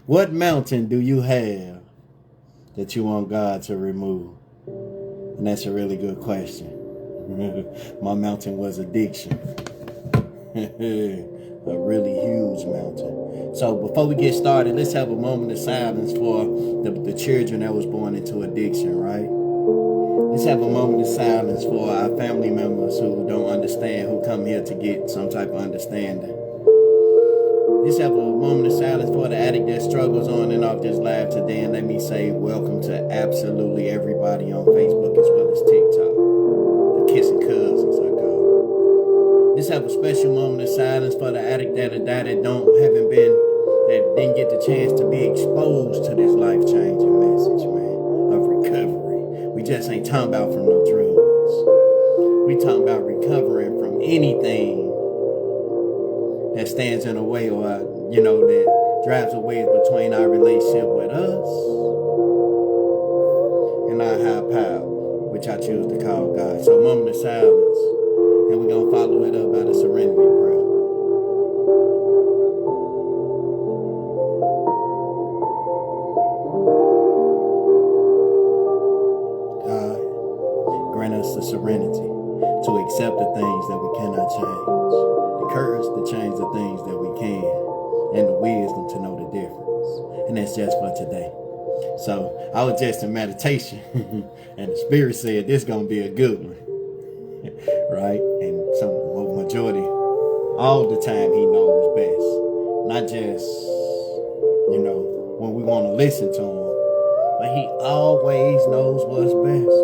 What mountain do you have that you want God to remove? And that's a really good question. My mountain was addiction. A really huge mountain. So before we get started, let's have a moment of silence for the children that was born into addiction, right? Let's have a moment of silence for our family members who don't understand, who come here to get some type of understanding. Let's have a moment of silence for the addict that struggles on and off this live today. And let me say welcome to absolutely everybody on Facebook as well as TikTok. The kissing cousins, I call it. Let's have a special moment of silence for the addict that died that didn't get the chance to be exposed to this life-changing message, man, of recovery. We just ain't talking about from no drugs. We talking about recovering from anything that stands in the way or, that drives a wedge between our relationship with us and our higher power, which I choose to call God. So moment of silence, and we're going to follow it up by the serenity prayer. God, grant us the serenity to accept the things that we cannot change, the courage to change the things that we can, and the wisdom to know the difference. And that's just for today. So I was just in meditation and the Spirit said this gonna be a good one. Right? And majority, all the time he knows best. Not just, when we want to listen to him, but he always knows what's best.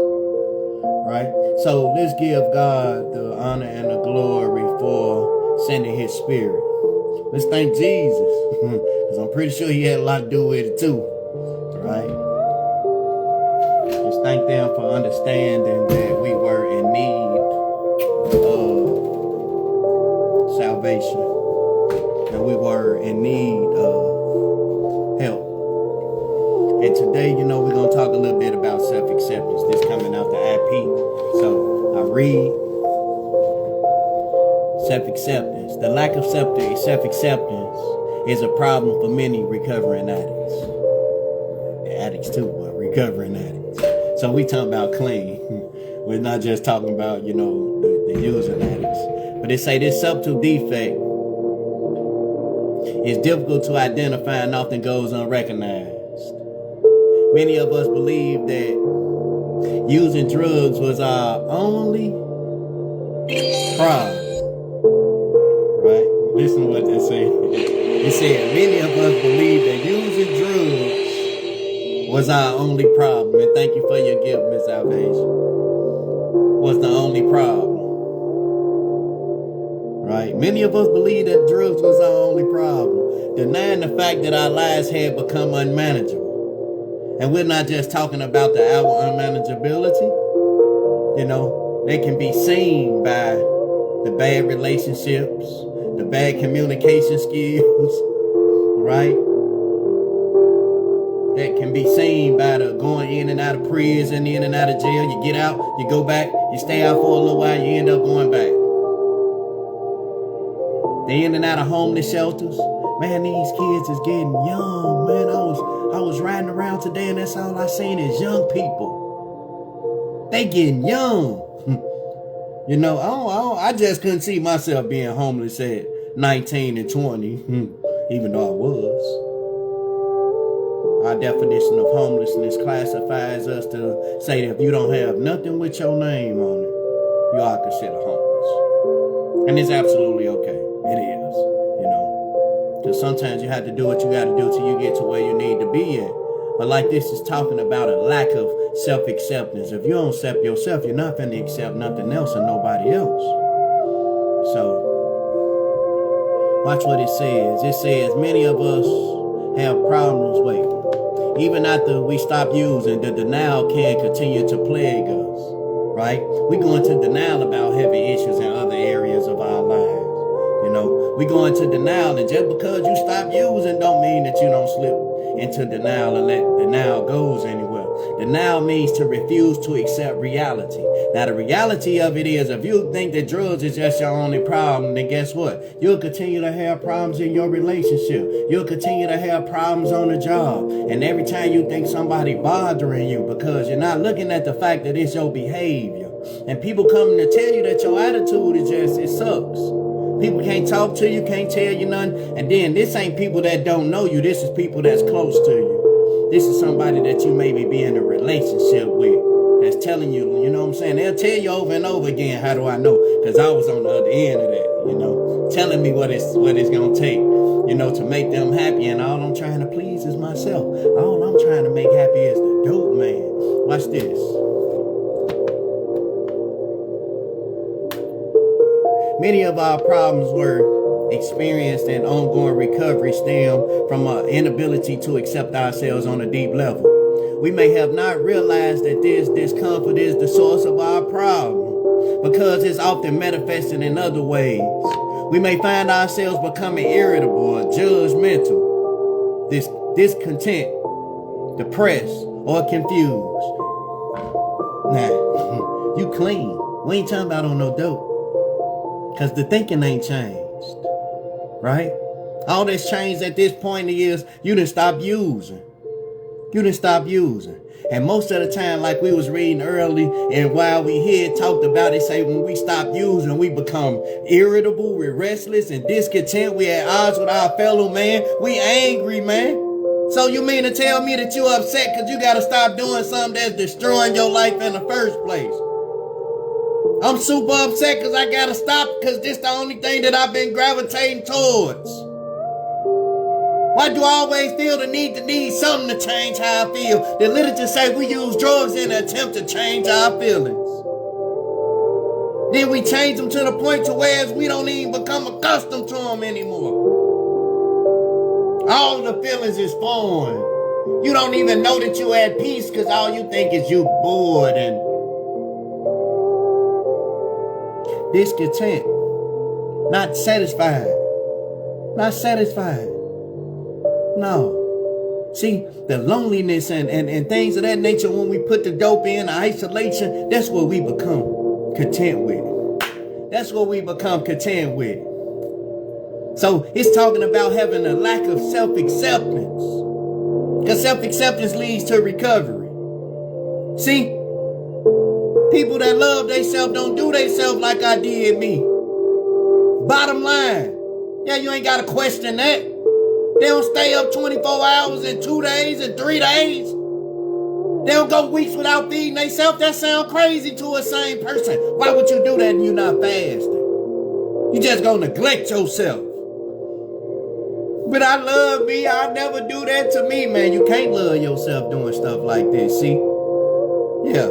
Right? So let's give God the honor and the glory for sending his Spirit. Let's thank Jesus, because I'm pretty sure he had a lot to do with it too. Right? Let's thank them for understanding that we were in need of salvation, that we were in need of help. And today, we're going to talk a little bit about self-acceptance. This coming out the IP. So I read self-acceptance. The lack of self-acceptance is a problem for many recovering addicts. Addicts too, but recovering addicts. So we talking about clean. We're not just talking about, the using addicts. But they say this subtle defect is difficult to identify and often goes unrecognized. Many of us believe that using drugs was our only problem. Right? Listen to what they say. It said, many of us believe that using drugs was our only problem. And thank you for your gift, Miss Salvation. Was the only problem. Right? Many of us believe that drugs was our only problem, denying the fact that our lives had become unmanageable. And we're not just talking about the outward unmanageability. They can be seen by the bad relationships, the bad communication skills, right? That can be seen by the going in and out of prison, in and out of jail. You get out, you go back, you stay out for a little while, you end up going back. They in and out of homeless shelters. Man, these kids is getting young, man. I was riding around today and that's all I seen is young people. They getting young. I just couldn't see myself being homeless at 19 and 20, even though I was. Our definition of homelessness classifies us to say that if you don't have nothing with your name on it, you are considered homeless. And it's absolutely okay. It is, because sometimes you have to do what you got to do till you get to where you need to be at. But like this is talking about a lack of self-acceptance. If you don't accept yourself, you're not going to accept nothing else and nobody else. So, watch what it says. It says many of us have problems with, even after we stop using, the denial can continue to plague us, right? We go into denial about heavy issues in other areas of our lives. We go into denial, and just because you stop using don't mean that you don't slip into denial and let denial goes anywhere. Denial means to refuse to accept reality. Now, the reality of it is, if you think that drugs is just your only problem, then guess what? You'll continue to have problems in your relationship. You'll continue to have problems on the job. And every time you think somebody bothering you, because you're not looking at the fact that it's your behavior. And people coming to tell you that your attitude is just, it sucks. People can't talk to you, can't tell you nothing. And then this ain't people that don't know you. This is people that's close to you. This is somebody that you maybe be in a relationship with that's telling you, you know what I'm saying? They'll tell you over and over again, how do I know? Because I was on the other end of that, you know, telling me what it's going to take, you know, to make them happy. And all I'm trying to please is myself. All I'm trying to make happy is the dope man. Watch this. Many of our problems were experienced and ongoing recovery stem from our inability to accept ourselves on a deep level. We may have not realized that this discomfort is the source of our problem because it's often manifested in other ways. We may find ourselves becoming irritable or judgmental, discontent, depressed, or confused. Nah, you clean. We ain't talking about on no dope. Because the thinking ain't changed, right? All that's changed at this point is you done stop using. You done stop using. And most of the time, like we was reading early, and while we here talked about it, say when we stop using, we become irritable, we're restless and discontent. We at odds with our fellow man. We angry, man. So you mean to tell me that you upset because you got to stop doing something that's destroying your life in the first place? I'm super upset because I gotta stop because this the only thing that I've been gravitating towards. Why do I always feel the need something to change how I feel? The literature say we use drugs in an attempt to change our feelings. Then we change them to the point to where we don't even become accustomed to them anymore. All the feelings is foreign. You don't even know that you're at peace because all you think is you bored and discontent, not satisfied. No. See, the loneliness and things of that nature, when we put the dope in, isolation, that's what we become content with. That's what we become content with. So it's talking about having a lack of self-acceptance. Because self-acceptance leads to recovery. See? People that love themselves don't do themselves like I did me. Bottom line. Yeah, you ain't got to question that. They don't stay up 24 hours in 2 days and 3 days. They don't go weeks without feeding themselves. That sounds crazy to a sane person. Why would you do that and you're not fasting? You just gonna neglect yourself. But I love me. I'll never do that to me, man. You can't love yourself doing stuff like this, see? Yeah.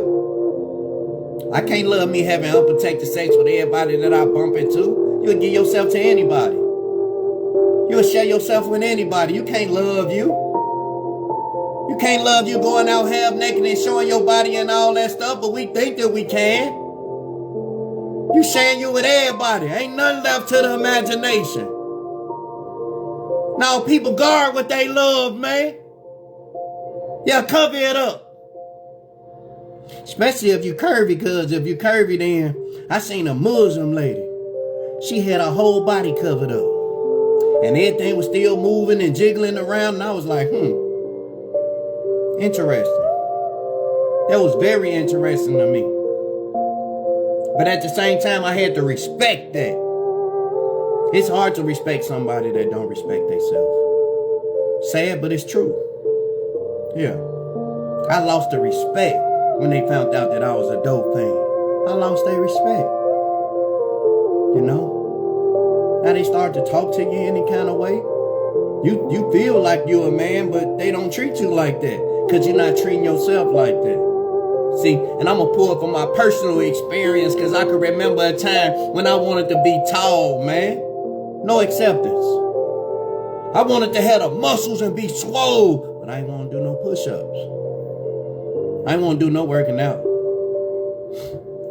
I can't love me having unprotected sex with everybody that I bump into. You'll give yourself to anybody. You'll share yourself with anybody. You can't love you. You can't love you going out half naked and showing your body and all that stuff, but we think that we can. You sharing you with everybody. Ain't nothing left to the imagination. Now people guard what they love, man. Yeah, cover it up. Especially if you curvy, because if you curvy, then I seen a Muslim lady. She had her whole body covered up. And everything was still moving and jiggling around. And I was like, interesting. That was very interesting to me. But at the same time, I had to respect that. It's hard to respect somebody that don't respect themselves. Sad, but it's true. Yeah. I lost the respect when they found out that I was a dope fiend. I lost their respect. You know? Now they start to talk to you any kind of way. You feel like you're a man, but they don't treat you like that because you're not treating yourself like that. See, and I'm going to pull from my personal experience because I can remember a time when I wanted to be tall, man. No acceptance. I wanted to have the muscles and be swole, but I ain't want to do no push-ups. I ain't want to do no working out.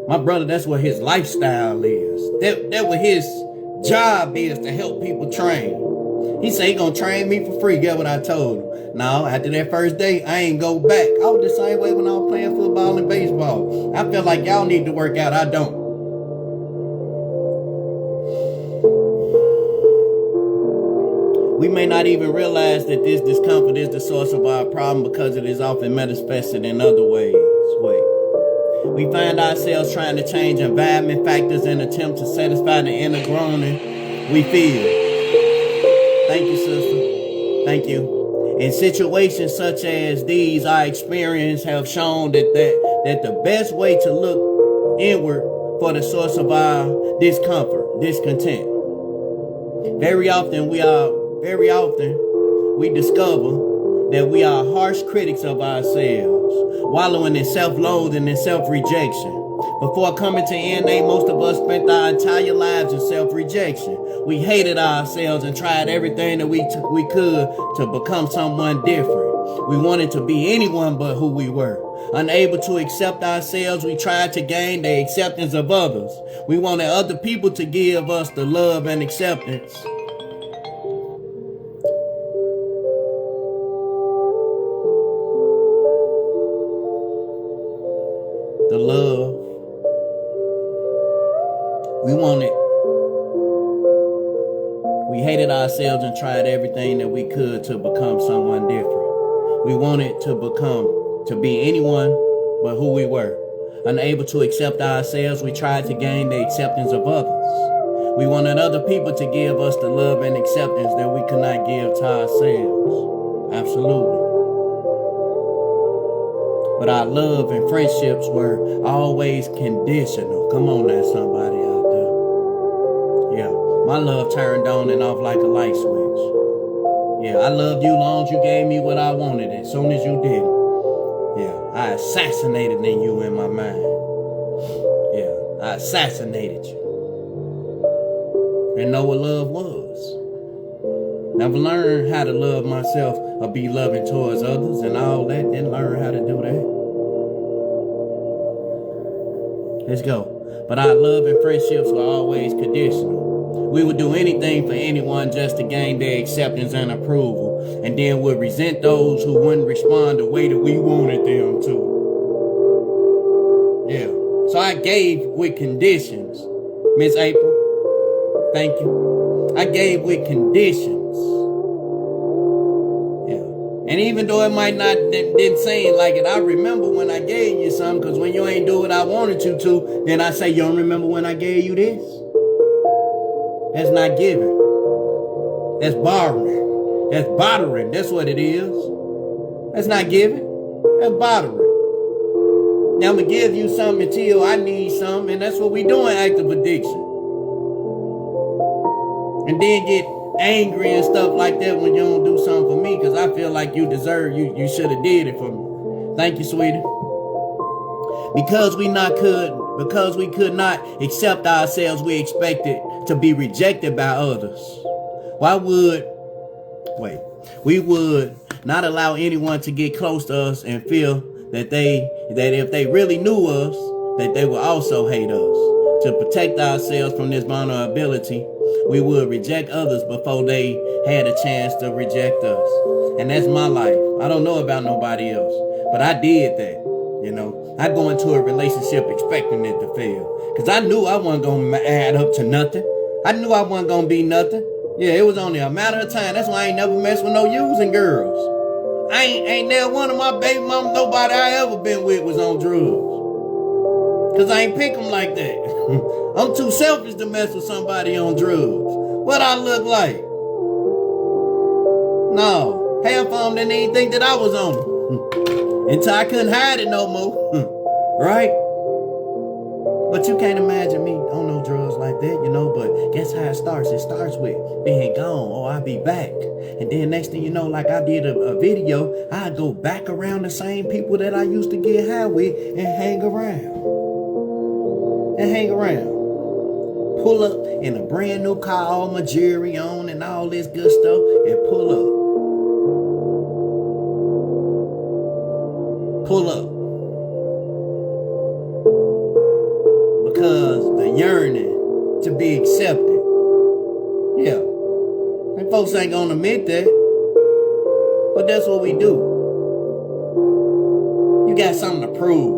My brother, that's what his lifestyle is. That what his job is, to help people train. He said he gonna train me for free. Get what I told him? No, after that first day, I ain't go back. I was the same way when I was playing football and baseball. I feel like y'all need to work out. I don't. We may not even realize that this discomfort is the source of our problem because it is often manifested in other ways. We find ourselves trying to change environment factors in an attempt to satisfy the inner groaning we feel. Thank you, sister. Thank you. In situations such as these, our experience have shown that the best way to look inward for the source of our discontent. Very often we discover that we are harsh critics of ourselves, wallowing in self-loathing and self-rejection. Before coming to NA, most of us spent our entire lives in self-rejection. We hated ourselves and tried everything that we could to become someone different. We wanted to be anyone but who we were. Unable to accept ourselves, we tried to gain the acceptance of others. We wanted other people to give us the love and acceptance. The love we wanted. We hated ourselves and tried everything that we could to become someone different. We wanted to be anyone but who we were. Unable to accept ourselves, we tried to gain the acceptance of others. We wanted other people to give us the love and acceptance that we could not give to ourselves. Absolutely. But our love and friendships were always conditional. Come on now, somebody out there. Yeah, my love turned on and off like a light switch. Yeah, I loved you long as you gave me what I wanted. As soon as you didn't, yeah, I assassinated in you in my mind. Yeah, I assassinated you. Didn't know what love was. Never learned how to love myself or be loving towards others and all that. Didn't learn how to do that. Let's go. But our love and friendships were always conditional. We would do anything for anyone just to gain their acceptance and approval, and then would resent those who wouldn't respond the way that we wanted them to. Yeah. So I gave with conditions. Miss April, thank you. I gave with conditions. And even though it might not didn't seem like it, I remember when I gave you something, because when you ain't do what I wanted you to, then I say, you don't remember when I gave you this? That's not giving. That's borrowing. That's bartering. That's what it is. That's not giving. That's bartering. Now I'm going to give you something until I need something, and that's what we doing, active addiction. And then get angry and stuff like that when you don't do something for me, because I feel like you deserve, you should have did it for me. Thank you, sweetie. Because we could not accept ourselves, we expected to be rejected by others. We would not allow anyone to get close to us and feel that if they really knew us, that they would also hate us. To protect ourselves from this vulnerability, we would reject others before they had a chance to reject us. And that's my life. I don't know about nobody else, but I did that. You know, I go into a relationship expecting it to fail, because I knew I wasn't going to add up to nothing. I knew I wasn't going to be nothing. Yeah, it was only a matter of time. That's why I ain't never messed with no using girls. I ain't never one of my baby mama, nobody I ever been with was on drugs. Because I ain't pick them like that. I'm too selfish to mess with somebody on drugs. What I look like? No. Half of them didn't even think that I was on them. Until I couldn't hide it no more. Right? But you can't imagine me on no drugs like that, you know. But guess how it starts? It starts with being gone. Oh, I'll be back. And then next thing you know, like I did a video, I go back around the same people that I used to get high with and hang around. Pull up in a brand new car, all my jewelry on and all this good stuff, and pull up. Because the yearning to be accepted. Yeah. And folks Most ain't gonna admit that. But that's what we do. You got something to prove.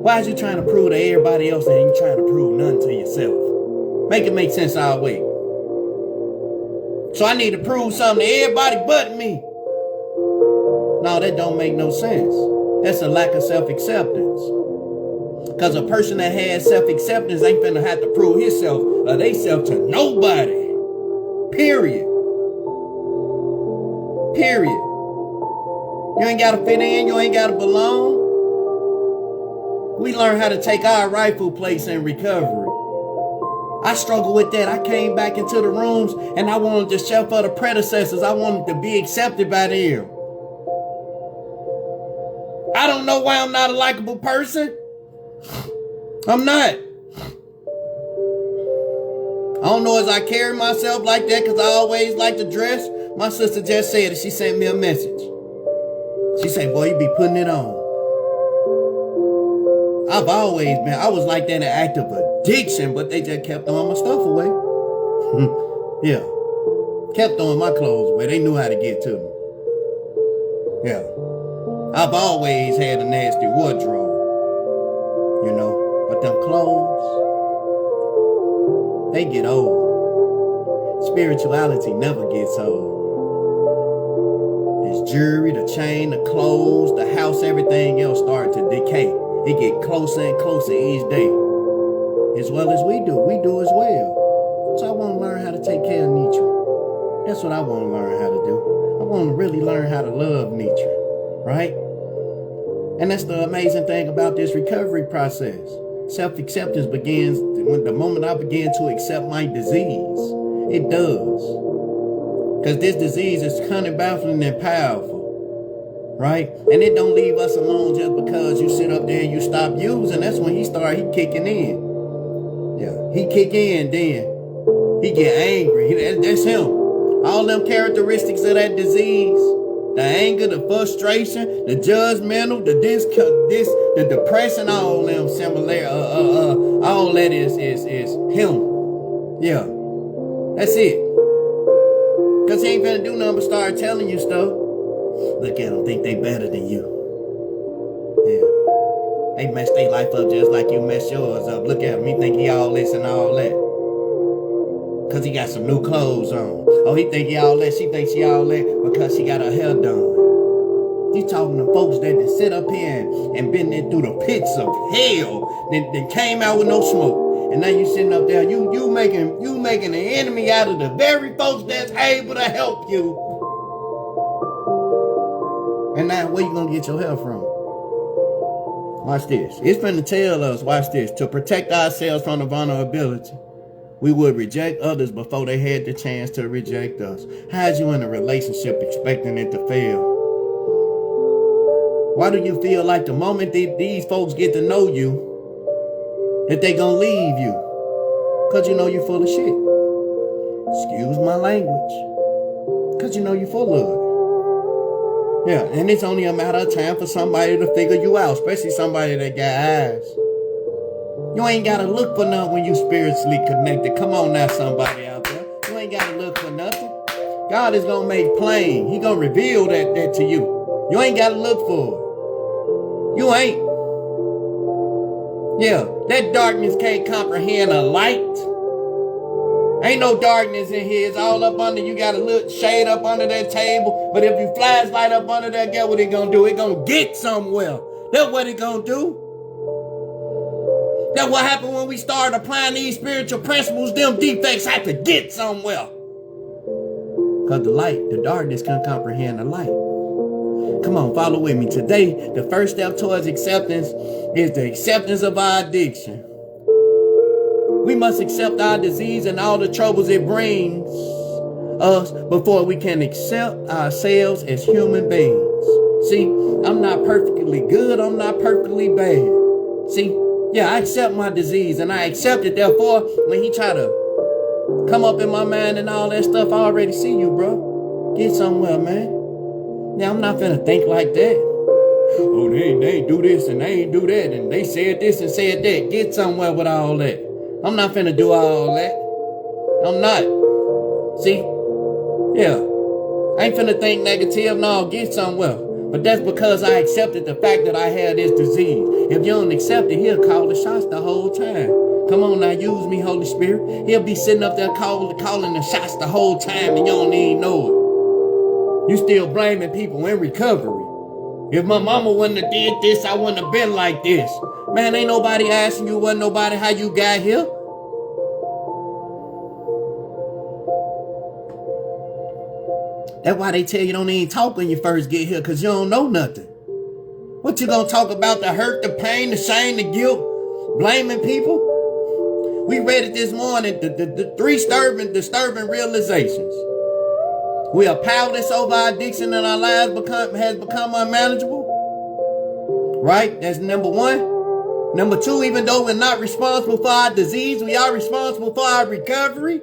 Why is you trying to prove to everybody else and you trying to prove nothing to yourself? Make it make sense our way. So I need to prove something to everybody but me. No, that don't make no sense. That's a lack of self-acceptance. Because a person that has self-acceptance ain't finna have to prove himself or they self to nobody. Period. Period. You ain't gotta fit in, you ain't gotta belong. We learn how to take our rightful place in recovery. I struggle with that. I came back into the rooms and I wanted to shout for the predecessors. I wanted to be accepted by them. I don't know why I'm not a likable person. I'm not. I don't know as I carry myself like that because I always like to dress. My sister just said it. She sent me a message. She said, boy, you be putting it on. I was like that in active addiction, but they just kept throwing my stuff away. Yeah. Kept throwing my clothes away. They knew how to get to me. Yeah. I've always had a nasty wardrobe. You know, but them clothes, they get old. Spirituality never gets old. This jewelry, the chain, the clothes, the house, everything else started to decay. It get closer and closer each day. As well as we do. We do as well. So I want to learn how to take care of nature. That's what I want to learn how to do. I want to really learn how to love nature. Right? And that's the amazing thing about this recovery process. Self-acceptance begins when the moment I begin to accept my disease. It does. Because this disease is cunning, baffling, and powerful. Right? And it don't leave us alone just because you sit up there and you stop using. That's when he kicking in. Yeah, he kick in then. He get angry. That's him. All them characteristics of that disease. The anger, the frustration, the judgmental, the depression, all them similar, all that is him. Yeah. That's it. Cause he ain't finna do nothing but start telling you stuff. Look at them, think they better than you. Yeah. They mess their life up just like you mess yours up. Look at him, he think he all this and all that. Cause he got some new clothes on. Oh, he think he all that, she thinks she all that because she got her hair done. You talking to folks that sit up here and been there through the pits of hell, then came out with no smoke. And now you sitting up there, you making an enemy out of the very folks that's able to help you. And now where you gonna get your help from? Watch this. It's finna tell us, watch this, to protect ourselves from the vulnerability. We would reject others before they had the chance to reject us. How's you in a relationship expecting it to fail? Why do you feel like the moment these folks get to know you, that they gonna leave you? Cause you know you're full of shit. Excuse my language. Cause you know you're full of it. Yeah, and it's only a matter of time for somebody to figure you out, especially somebody that got eyes. You ain't gotta look for nothing when you spiritually connected. Come on now, somebody out there. You ain't gotta look for nothing. God is gonna make plain. He gonna reveal that to you. You ain't gotta look for it. You ain't. Yeah, that darkness can't comprehend a light. Ain't no darkness in here. It's all up under. You got a little shade up under that table. But if you flashlight up under there, guess what it gonna do? It gonna get somewhere. That's what it gonna do. That's what happened when we started applying these spiritual principles. Them defects have to get somewhere. Because the darkness can't comprehend the light. Come on, follow with me. Today, the first step towards acceptance is the acceptance of our addiction. We must accept our disease and all the troubles it brings us before we can accept ourselves as human beings. See, I'm not perfectly good. I'm not perfectly bad. See, yeah, I accept my disease and I accept it. Therefore, when he try to come up in my mind and all that stuff, I already see you, bro. Get somewhere, man. Now, I'm not finna think like that. Oh, they ain't do this and they ain't do that and they said this and said that. Get somewhere with all that. I'm not finna do all that. I'm not. See, Yeah. I ain't finna think negative. No, get somewhere. But that's because I accepted the fact that I had this disease. If you don't accept it, he'll call the shots the whole time. Come on now, use me, Holy Spirit. He'll be sitting up there calling the shots the whole time and you don't even know it. You still blaming people in recovery. If my mama wouldn't have did this, I wouldn't have been like this. Man, ain't nobody asking you, wasn't nobody how you got here. That's why they tell you don't even talk when you first get here, because you don't know nothing. What you gonna talk about? The hurt, the pain, the shame, the guilt, blaming people? We read it this morning, the three disturbing realizations. We are powerless over our addiction and our lives has become unmanageable. Right? That's number one. Number two, even though we're not responsible for our disease, we are responsible for our recovery.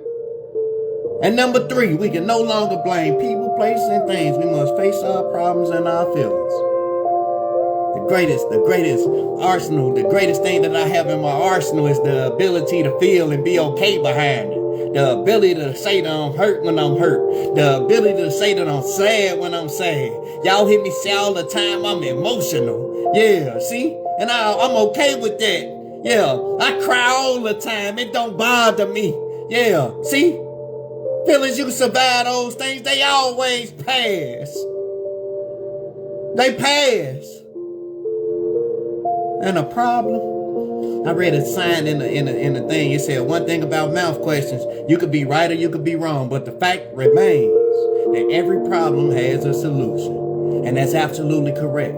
And number three, we can no longer blame people, places, and things. We must face our problems and our feelings. The greatest arsenal, the greatest thing that I have in my arsenal is the ability to feel and be okay behind it. The ability to say that I'm hurt when I'm hurt. The ability to say that I'm sad when I'm sad. Y'all hear me say all the time I'm emotional. Yeah, see? And I'm okay with that. Yeah, I cry all the time. It don't bother me. Yeah, see? Feelings, you can survive those things. They always pass. They pass. And a problem? I read a sign in the thing. It said one thing about mouth questions. You could be right or you could be wrong. But the fact remains that every problem has a solution. And that's absolutely correct.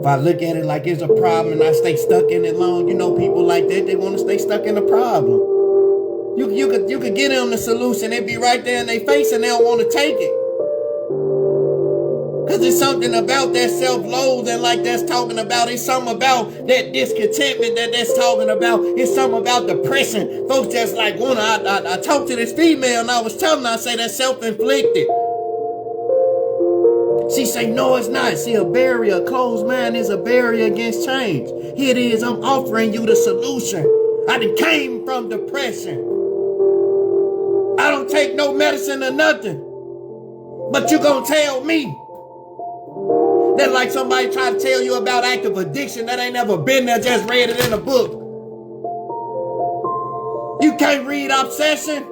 If I look at it like it's a problem and I stay stuck in it long, you know people like that, they want to stay stuck in the problem. You could get them the solution. They be right there in their face and they don't want to take it. Because it's something about that self-loathing like that's talking about. It's something about that discontentment that's talking about. It's something about depression. Folks just like, I talked to this female and I was telling her, I say that's self-inflicted. She say, no, it's not. See, a barrier, a closed mind is a barrier against change. Here it is, I'm offering you the solution. I done came from depression. I don't take no medicine or nothing. But you gonna tell me that like somebody try to tell you about active addiction that ain't never been there, just read it in a book. You can't read obsession.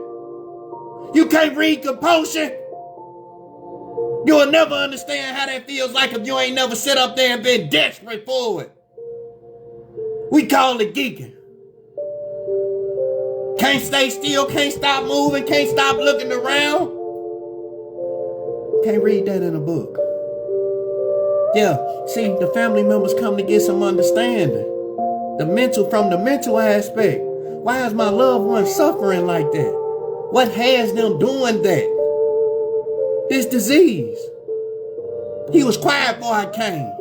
You can't read compulsion. You'll never understand how that feels like if you ain't never sit up there and been desperate for it. We call it geeking. Can't stay still, can't stop moving, can't stop looking around. Can't read that in a book. Yeah, see, the family members come to get some understanding. From the mental aspect. Why is my loved one suffering like that? What has them doing that? This disease. He was quiet before I came.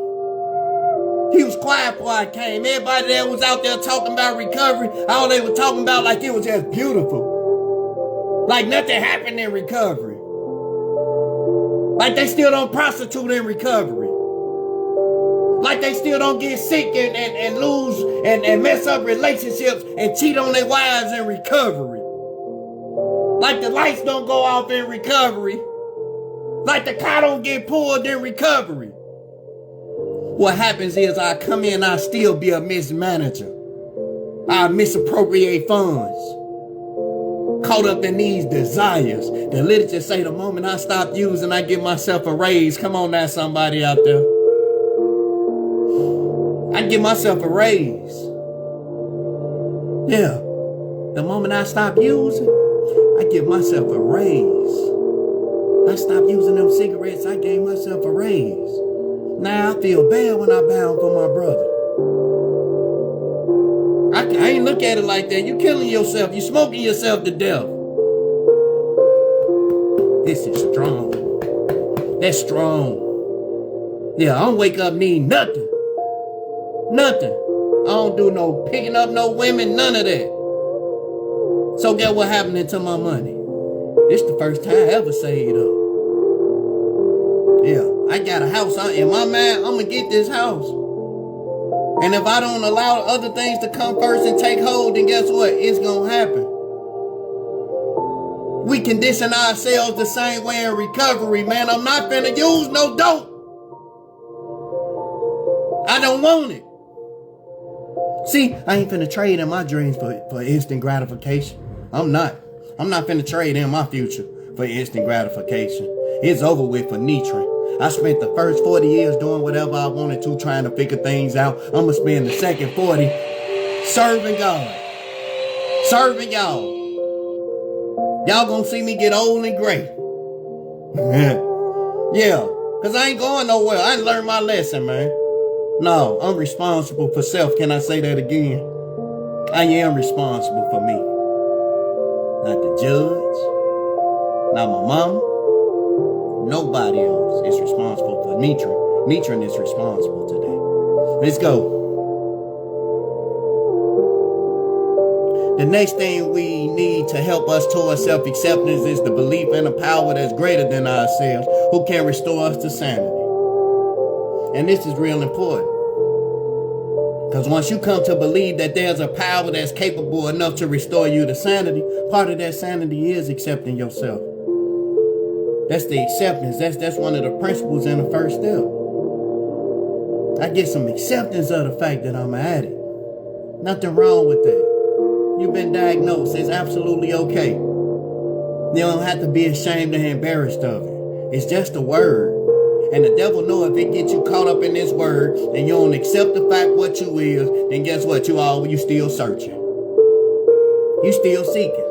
Everybody that was out there talking about recovery, all they were talking about like it was just beautiful. Like nothing happened in recovery. Like they still don't prostitute in recovery. Like they still don't get sick and lose and mess up relationships and cheat on their wives in recovery. Like the lights don't go off in recovery. Like the car don't get pulled in recovery. What happens is I come in, I still be a mismanager. I misappropriate funds. Caught up in these desires. The literature say the moment I stop using, I give myself a raise. Come on now, somebody out there. I give myself a raise. Yeah. The moment I stop using, I give myself a raise. I stopped using them cigarettes, I gave myself a raise. Now I feel bad when I bound for my brother. I ain't look at it like that. You killing yourself. You smoking yourself to death. This is strong. That's strong. Yeah, I don't wake up needing nothing. Nothing. I don't do no picking up no women, none of that. So guess what happened to my money? This the first time I ever saved up. Yeah, I got a house. In my mind, I'm going to get this house. And if I don't allow other things to come first and take hold, then guess what? It's going to happen. We condition ourselves the same way in recovery, man. I'm not finna use no dope. I don't want it. See, I ain't finna trade in my dreams for instant gratification. I'm not finna trade in my future for instant gratification. It's over with for Nitrin. I spent the first 40 years doing whatever I wanted to, trying to figure things out. I'm gonna spend the second 40 serving God. Serving y'all. Y'all gonna see me get old and gray. Yeah, cause I ain't going nowhere. I ain't learned my lesson, man. No, I'm responsible for self. Can I say that again? I am responsible for me. Not the judge, not my mama, nobody else is responsible for Nitrin. Nitrin is responsible today. Let's go. The next thing we need to help us towards self-acceptance is the belief in a power that's greater than ourselves, who can restore us to sanity. And this is real important. Because once you come to believe that there's a power that's capable enough to restore you to sanity, part of that sanity is accepting yourself. That's the acceptance. That's one of the principles in the first step. I get some acceptance of the fact that I'm an addict. Nothing wrong with that. You've been diagnosed. It's absolutely okay. You don't have to be ashamed or embarrassed of it. It's just a word. And the devil know if it gets you caught up in this word and you don't accept the fact what you is, then guess what? You still searching. You still seeking.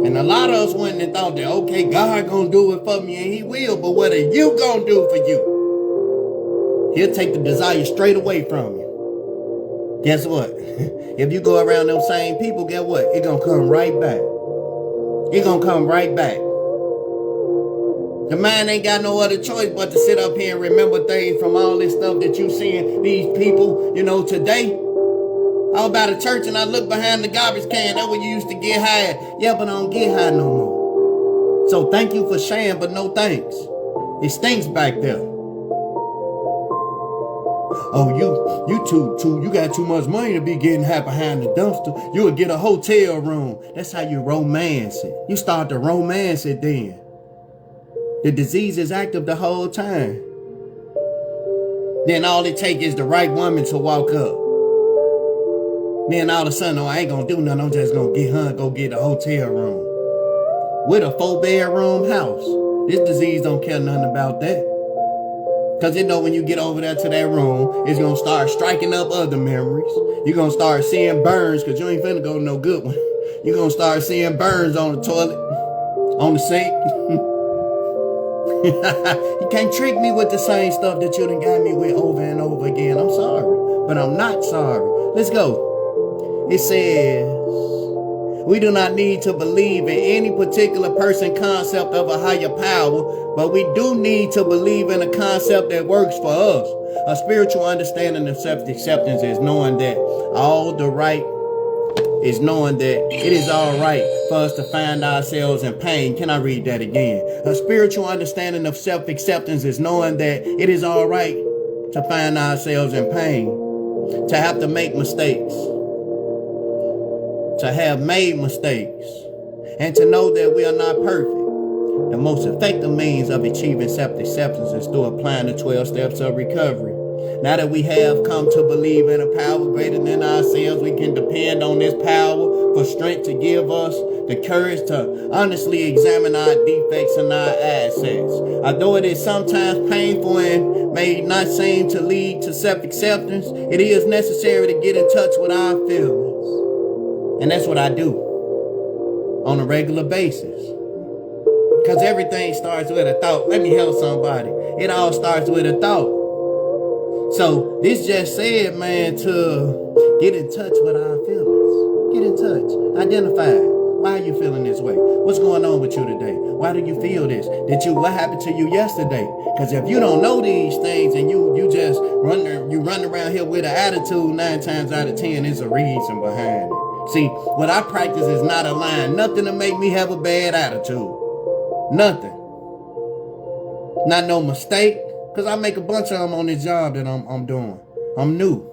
And a lot of us went and thought that, okay, God gonna do it for me, and he will, but what are you gonna do for you? He'll take the desire straight away from you. Guess what? If you go around them same people, guess what? It's gonna come right back. It's gonna come right back. The mind ain't got no other choice but to sit up here and remember things from all this stuff that you seeing these people, today. I was by the church and I looked behind the garbage can. That's where you used to get high at. Yeah, but I don't get high no more. So thank you for sharing, but no thanks. It stinks back there. Oh, you got too much money to be getting high behind the dumpster. You would get a hotel room. That's how you romance it. You start to romance it then. The disease is active the whole time. Then all it takes is the right woman to walk up. Then all of a sudden, I ain't gonna do nothing. I'm just gonna get her and go get a hotel room. With a 4-bedroom house. This disease don't care nothing about that. Because it know when you get over there to that room, it's gonna start striking up other memories. You're gonna start seeing burns, because you ain't finna go to no good one. You're gonna start seeing burns on the toilet, on the sink. You can't trick me with the same stuff that you done got me with over and over again. I'm sorry, but I'm not sorry. Let's go. It says, we do not need to believe in any particular person concept of a higher power, but we do need to believe in a concept that works for us. A spiritual understanding of self-acceptance is knowing that it is all right for us to find ourselves in pain. Can I read that again? A spiritual understanding of self-acceptance is knowing that it is all right to find ourselves in pain, to have to make mistakes, to have made mistakes, and to know that we are not perfect. The most effective means of achieving self-acceptance is through applying the 12 steps of recovery. Now that we have come to believe in a power greater than ourselves, we can depend on this power for strength to give us the courage to honestly examine our defects and our assets. Although it is sometimes painful and may not seem to lead to self-acceptance, it is necessary to get in touch with our feelings. And that's what I do on a regular basis. Because everything starts with a thought. Let me help somebody. It all starts with a thought. So this just said, man, to get in touch with our feelings. Get in touch. Identify. Why are you feeling this way? What's going on with you today? Why do you feel this? What happened to you yesterday? Because if you don't know these things and you just run around here with an attitude, 9 times out of 10, there's a reason behind it. See, what I practice is not a line. Nothing to make me have a bad attitude. Nothing. Not no mistake. Because I make a bunch of them on this job that I'm doing. I'm new.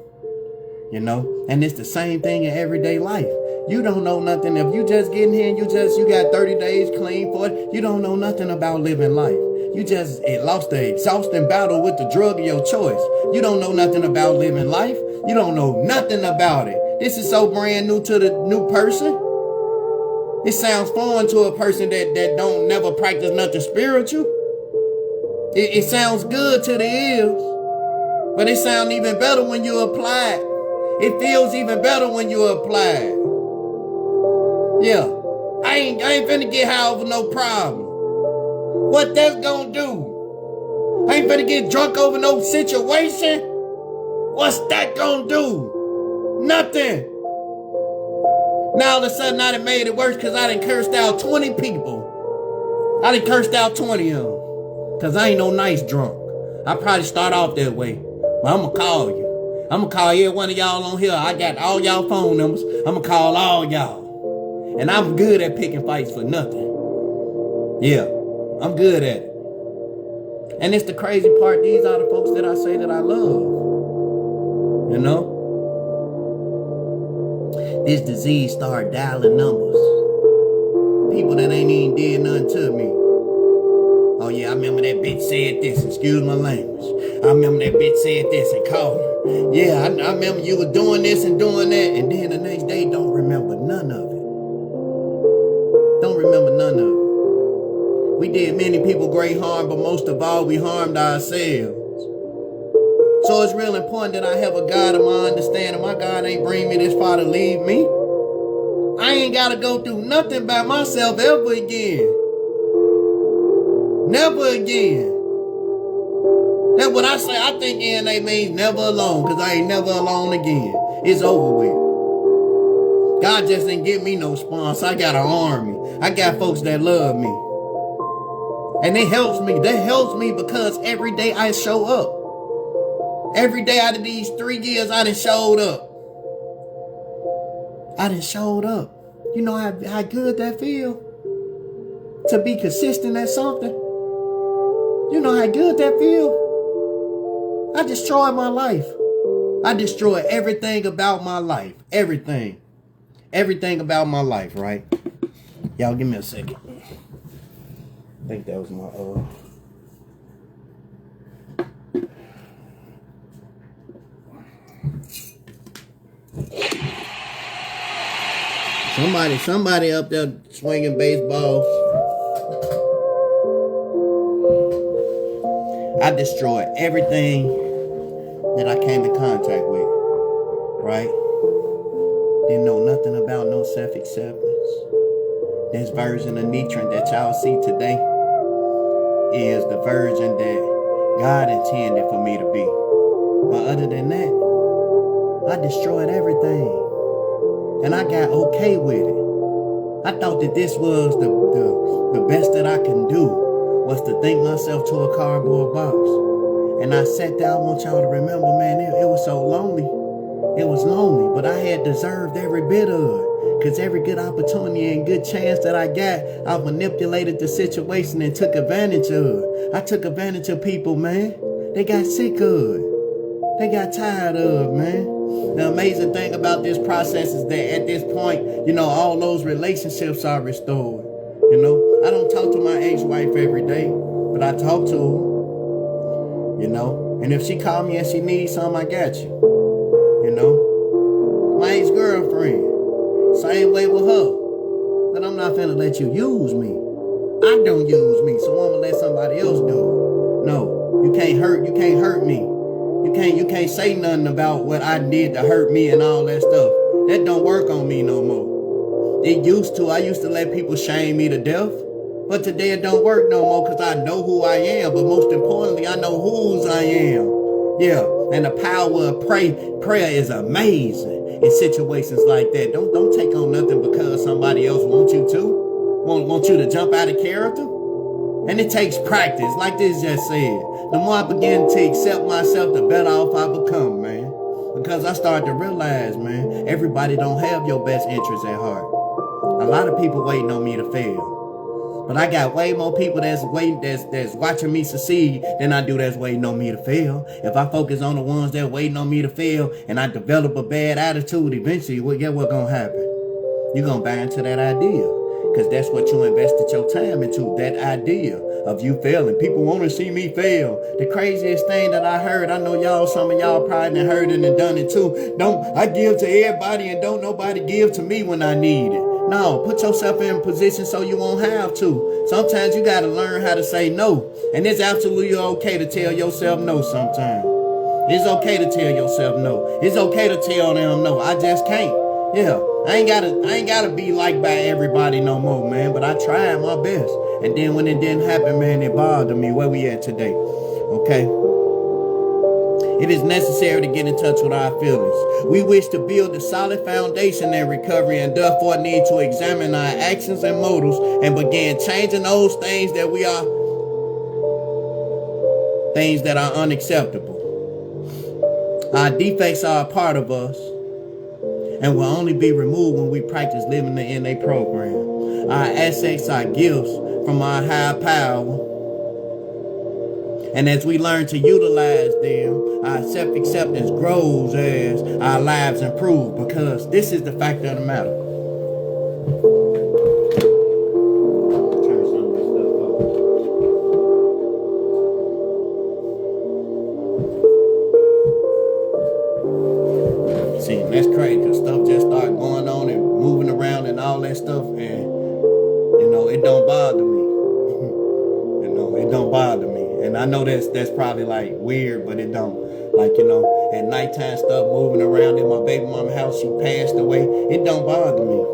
And it's the same thing in everyday life. You don't know nothing. If you just getting here and you got 30 days clean for it, you don't know nothing about living life. You just lost the exhausting battle with the drug of your choice. You don't know nothing about living life. You don't know nothing about it. This is so brand new to the new person. It sounds foreign to a person that don't never practice nothing spiritual. It sounds good to the ears, but it sounds even better when you apply it. It feels even better when you apply it. Yeah, I ain't finna get high over no problem. What that's gonna do? I ain't finna get drunk over no situation. What's that gonna do? Nothing. Now all of a sudden I done made it worse because I done cursed out 20 people. I done cursed out 20 of them. Because I ain't no nice drunk. I probably start off that way. But I'm going to call you. I'm going to call every one of y'all on here. I got all y'all phone numbers. I'm going to call all y'all. And I'm good at picking fights for nothing. Yeah, I'm good at it. And it's the crazy part. These are the folks that I say that I love. You know? This disease started dialing numbers. People that ain't even did nothing to me. Oh yeah, I remember that bitch said this, excuse my language. I remember that bitch said this and called her. Yeah, I remember you were doing this and doing that, and then the next day don't remember none of it. Don't remember none of it. We did many people great harm, but most of all, we harmed ourselves. So it's real important that I have a God of my understanding. My God ain't bring me this far to leave me. I ain't got to go through nothing by myself ever again. Never again. That's what I say. I think NA means never alone, because I ain't never alone again. It's over with. God just didn't give me no sponsor. I got an army. I got folks that love me. And it helps me. That helps me because every day I show up. Every day out of these 3 years, I done showed up. I done showed up. You know how good that feel? To be consistent at something. You know how good that feel? I destroyed my life. I destroyed everything about my life. Everything. Everything about my life, right? Y'all give me a second. I think that was my Somebody up there swinging baseball. I destroyed everything that I came in contact with, right? Didn't know nothing about no self-acceptance. This version of Nitran that y'all see today is the version that God intended for me to be. But other than that, I destroyed everything. And I got okay with it. I thought that this was the best that I can do. Was to think myself to a cardboard box. And I sat down, I want y'all to remember, man, it was so lonely. It was lonely, but I had deserved every bit of it. Because every good opportunity and good chance that I got, I manipulated the situation and took advantage of it. I took advantage of people, man. They got sick of it. They got tired of it, man. The amazing thing about this process is that at this point, you know, all those relationships are restored. You know, I don't talk to my ex-wife every day, but I talk to her, you know. And if she call me and she needs something, I got you, you know. My ex-girlfriend, same way with her. But I'm not finna let you use me. I don't use me, so I'm gonna let somebody else do it. No, you can't hurt me. You can't say nothing about what I did to hurt me and all that stuff. That don't work on me no more. It used to. I used to let people shame me to death. But today it don't work no more because I know who I am. But most importantly, I know whose I am. Yeah. And the power of prayer is amazing in situations like that. Don't take on nothing because somebody else wants you to. Want you to jump out of character. And it takes practice, like this just said. The more I begin to accept myself, the better off I become, man. Because I started to realize, man, everybody don't have your best interests at heart. A lot of people waiting on me to fail. But I got way more people that's watching me succeed than I do that's waiting on me to fail. If I focus on the ones that waiting on me to fail and I develop a bad attitude, eventually, guess what's going to happen? You're going to buy into that idea. Because that's what you invested your time into, that idea of you failing. People want to see me fail. The craziest thing that I heard, I know some of y'all probably done heard it and done it too. I give to everybody and don't nobody give to me when I need it. No, put yourself in a position so you won't have to. Sometimes you got to learn how to say no. And it's absolutely okay to tell yourself no sometimes. It's okay to tell yourself no. It's okay to tell them no. I just can't. Yeah, I ain't gotta be liked by everybody no more, man. But I tried my best. And then when it didn't happen, man, it bothered me. Where we at today? Okay. It is necessary to get in touch with our feelings. We wish to build a solid foundation in recovery and therefore need to examine our actions and motives and begin changing those things that are unacceptable. Our defects are a part of us and will only be removed when we practice living the NA program. Our assets are gifts from our higher power. And as we learn to utilize them, our self-acceptance grows as our lives improve, because this is the fact of the matter. Turn some of this stuff off. See, that's crazy, because stuff just started going on and moving around and all that stuff, and, it don't bother me. It don't bother me. And I know that's probably like weird, but it don't. Like, at nighttime stuff moving around in my baby mama's house, she passed away. It don't bother me.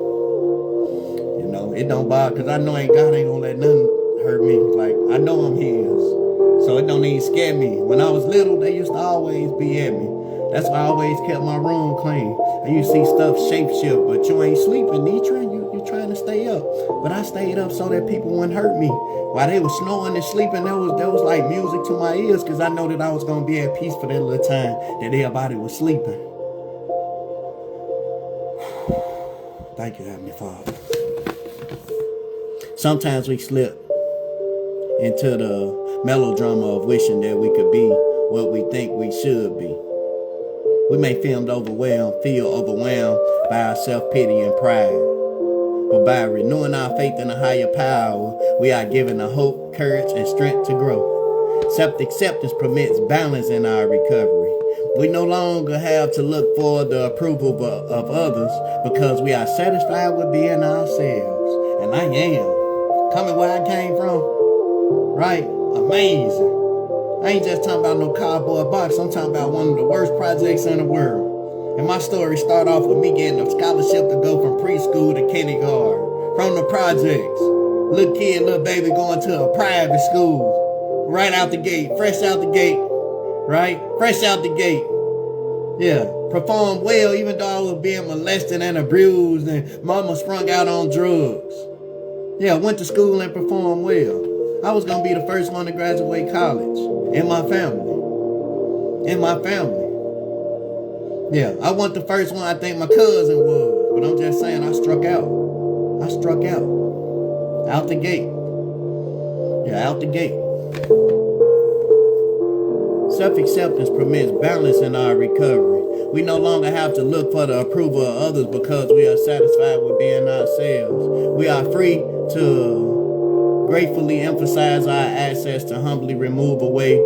It don't bother, because I know God ain't gonna let nothing hurt me. Like, I know I'm his. So it don't even scare me. When I was little, they used to always be at me. That's why I always kept my room clean. And you see stuff shape-shift, but you ain't sleeping, Nitra. You trying to stay up. But I stayed up so that people wouldn't hurt me. While they was snoring and sleeping, that was like music to my ears, because I know that I was going to be at peace for that little time that everybody was sleeping. Thank you, Heavenly Father. Sometimes we slip into the melodrama of wishing that we could be what we think we should be. We may feel overwhelmed by our self-pity and pride. But by renewing our faith in a higher power, we are given the hope, courage, and strength to grow. Self-acceptance permits balance in our recovery. We no longer have to look for the approval of others, because we are satisfied with being ourselves. And I am. Coming where I came from, right? Amazing. I ain't just talking about no cardboard box. I'm talking about one of the worst projects in the world. And my story started off with me getting a scholarship to go from preschool to kindergarten. From the projects. Little kid, little baby going to a private school. Right out the gate. Fresh out the gate. Right? Fresh out the gate. Yeah. Performed well even though I was being molested and abused and mama sprung out on drugs. Yeah, went to school and performed well. I was going to be the first one to graduate college. In my family. Yeah, I wasn't the first one. I think my cousin was. But I'm just saying, I struck out. Out the gate. Yeah, out the gate. Self-acceptance permits balance in our recovery. We no longer have to look for the approval of others because we are satisfied with being ourselves. We are free to gratefully emphasize our assets, to humbly remove away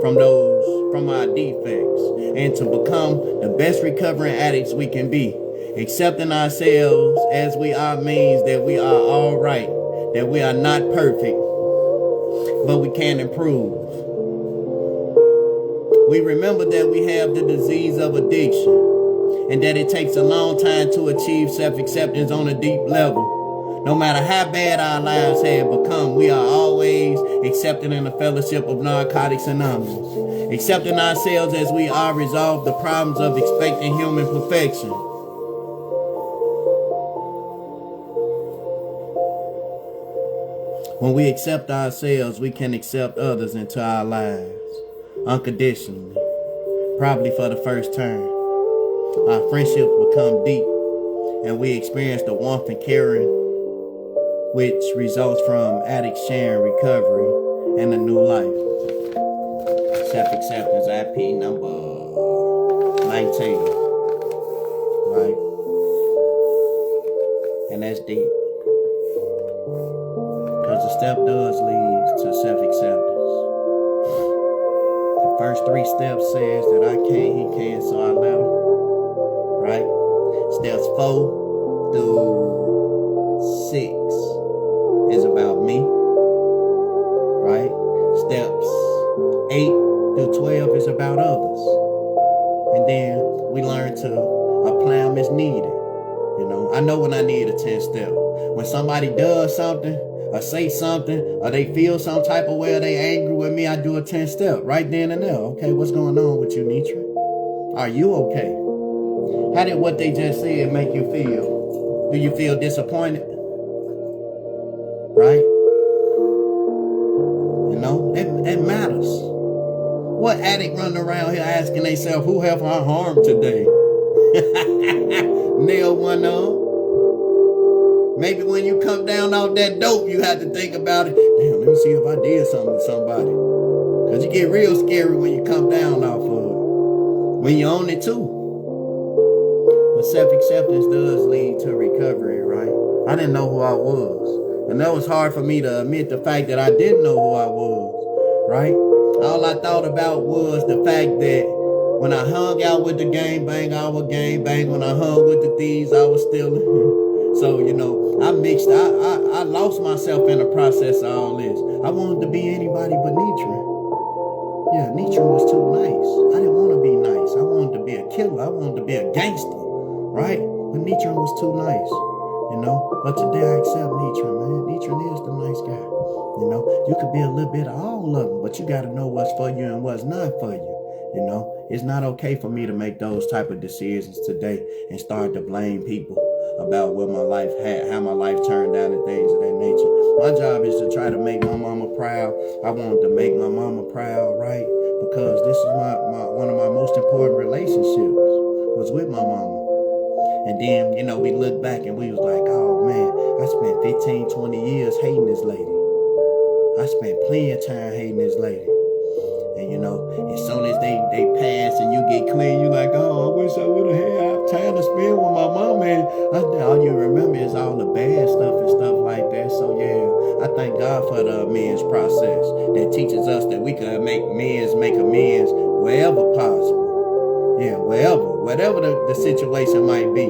from our defects, and to become the best recovering addicts we can be. Accepting ourselves as we are means that we are all right, that we are not perfect, but we can improve. We remember that we have the disease of addiction, and that it takes a long time to achieve self-acceptance on a deep level. No matter how bad our lives have become, we are always accepted in the fellowship of Narcotics Anonymous. Accepting ourselves as we are resolve the problems of expecting human perfection. When we accept ourselves, we can accept others into our lives unconditionally, probably for the first time. Our friendships become deep, and we experience the warmth and caring which results from addicts sharing recovery and a new life. Self-acceptance IP number 19. Right? And that's deep. Because the step does lead to self-acceptance. The first 3 steps says that I can't, he can, so I let him. Right? Steps 4 through 6 is about me. Right? Steps 8 through 12 is about others. And then we learn to apply them as needed. You know, I know when I need a 10-step. When somebody does something, or say something, or they feel some type of way, or they angry with me, I do a 10-step right then and there. Okay, what's going on with you, Nitra? Are you okay? How did what they just said make you feel? Do you feel disappointed? Right? You know, it matters. What addict running around here asking themselves, who have I harmed today? Nail one on. Maybe when you come down off that dope, you have to think about it. Damn, let me see if I did something to somebody. Because you get real scary when you come down off of it. When you own it too. But self-acceptance does lead to recovery, right? I didn't know who I was. And that was hard for me to admit the fact that I didn't know who I was, right? All I thought about was the fact that when I hung out with the gangbang, I was gangbang. When I hung with the thieves, I was stealing. So, you know, I lost myself in the process of all this. I wanted to be anybody but Nitra. Yeah, Nitra was too nice. I didn't want to be nice. I wanted to be a killer. I wanted to be a gangster, right? But Nitra was too nice, you know. But today I accept Nitra, man. Nitra is the nice guy. You know, you could be a little bit of all of them, but you got to know what's for you and what's not for you. You know, it's not okay for me to make those type of decisions today and start to blame people about what my life had, how my life turned out and things of that nature. My job is to try to make my mama proud. I wanted to make my mama proud, right? Because this is one of my most important relationships was with my mama. And then, you know, we look back and we was like, oh man, I spent 15, 20 years hating this lady. I spent plenty of time hating this lady. And you know, as soon as they pass and you get clean, you like, oh, I wish I would have had time to spend with my mom. And all you remember is all the bad stuff and stuff like that. So yeah, I thank God for the amends process that teaches us that we can make amends wherever possible. Yeah, whatever the situation might be.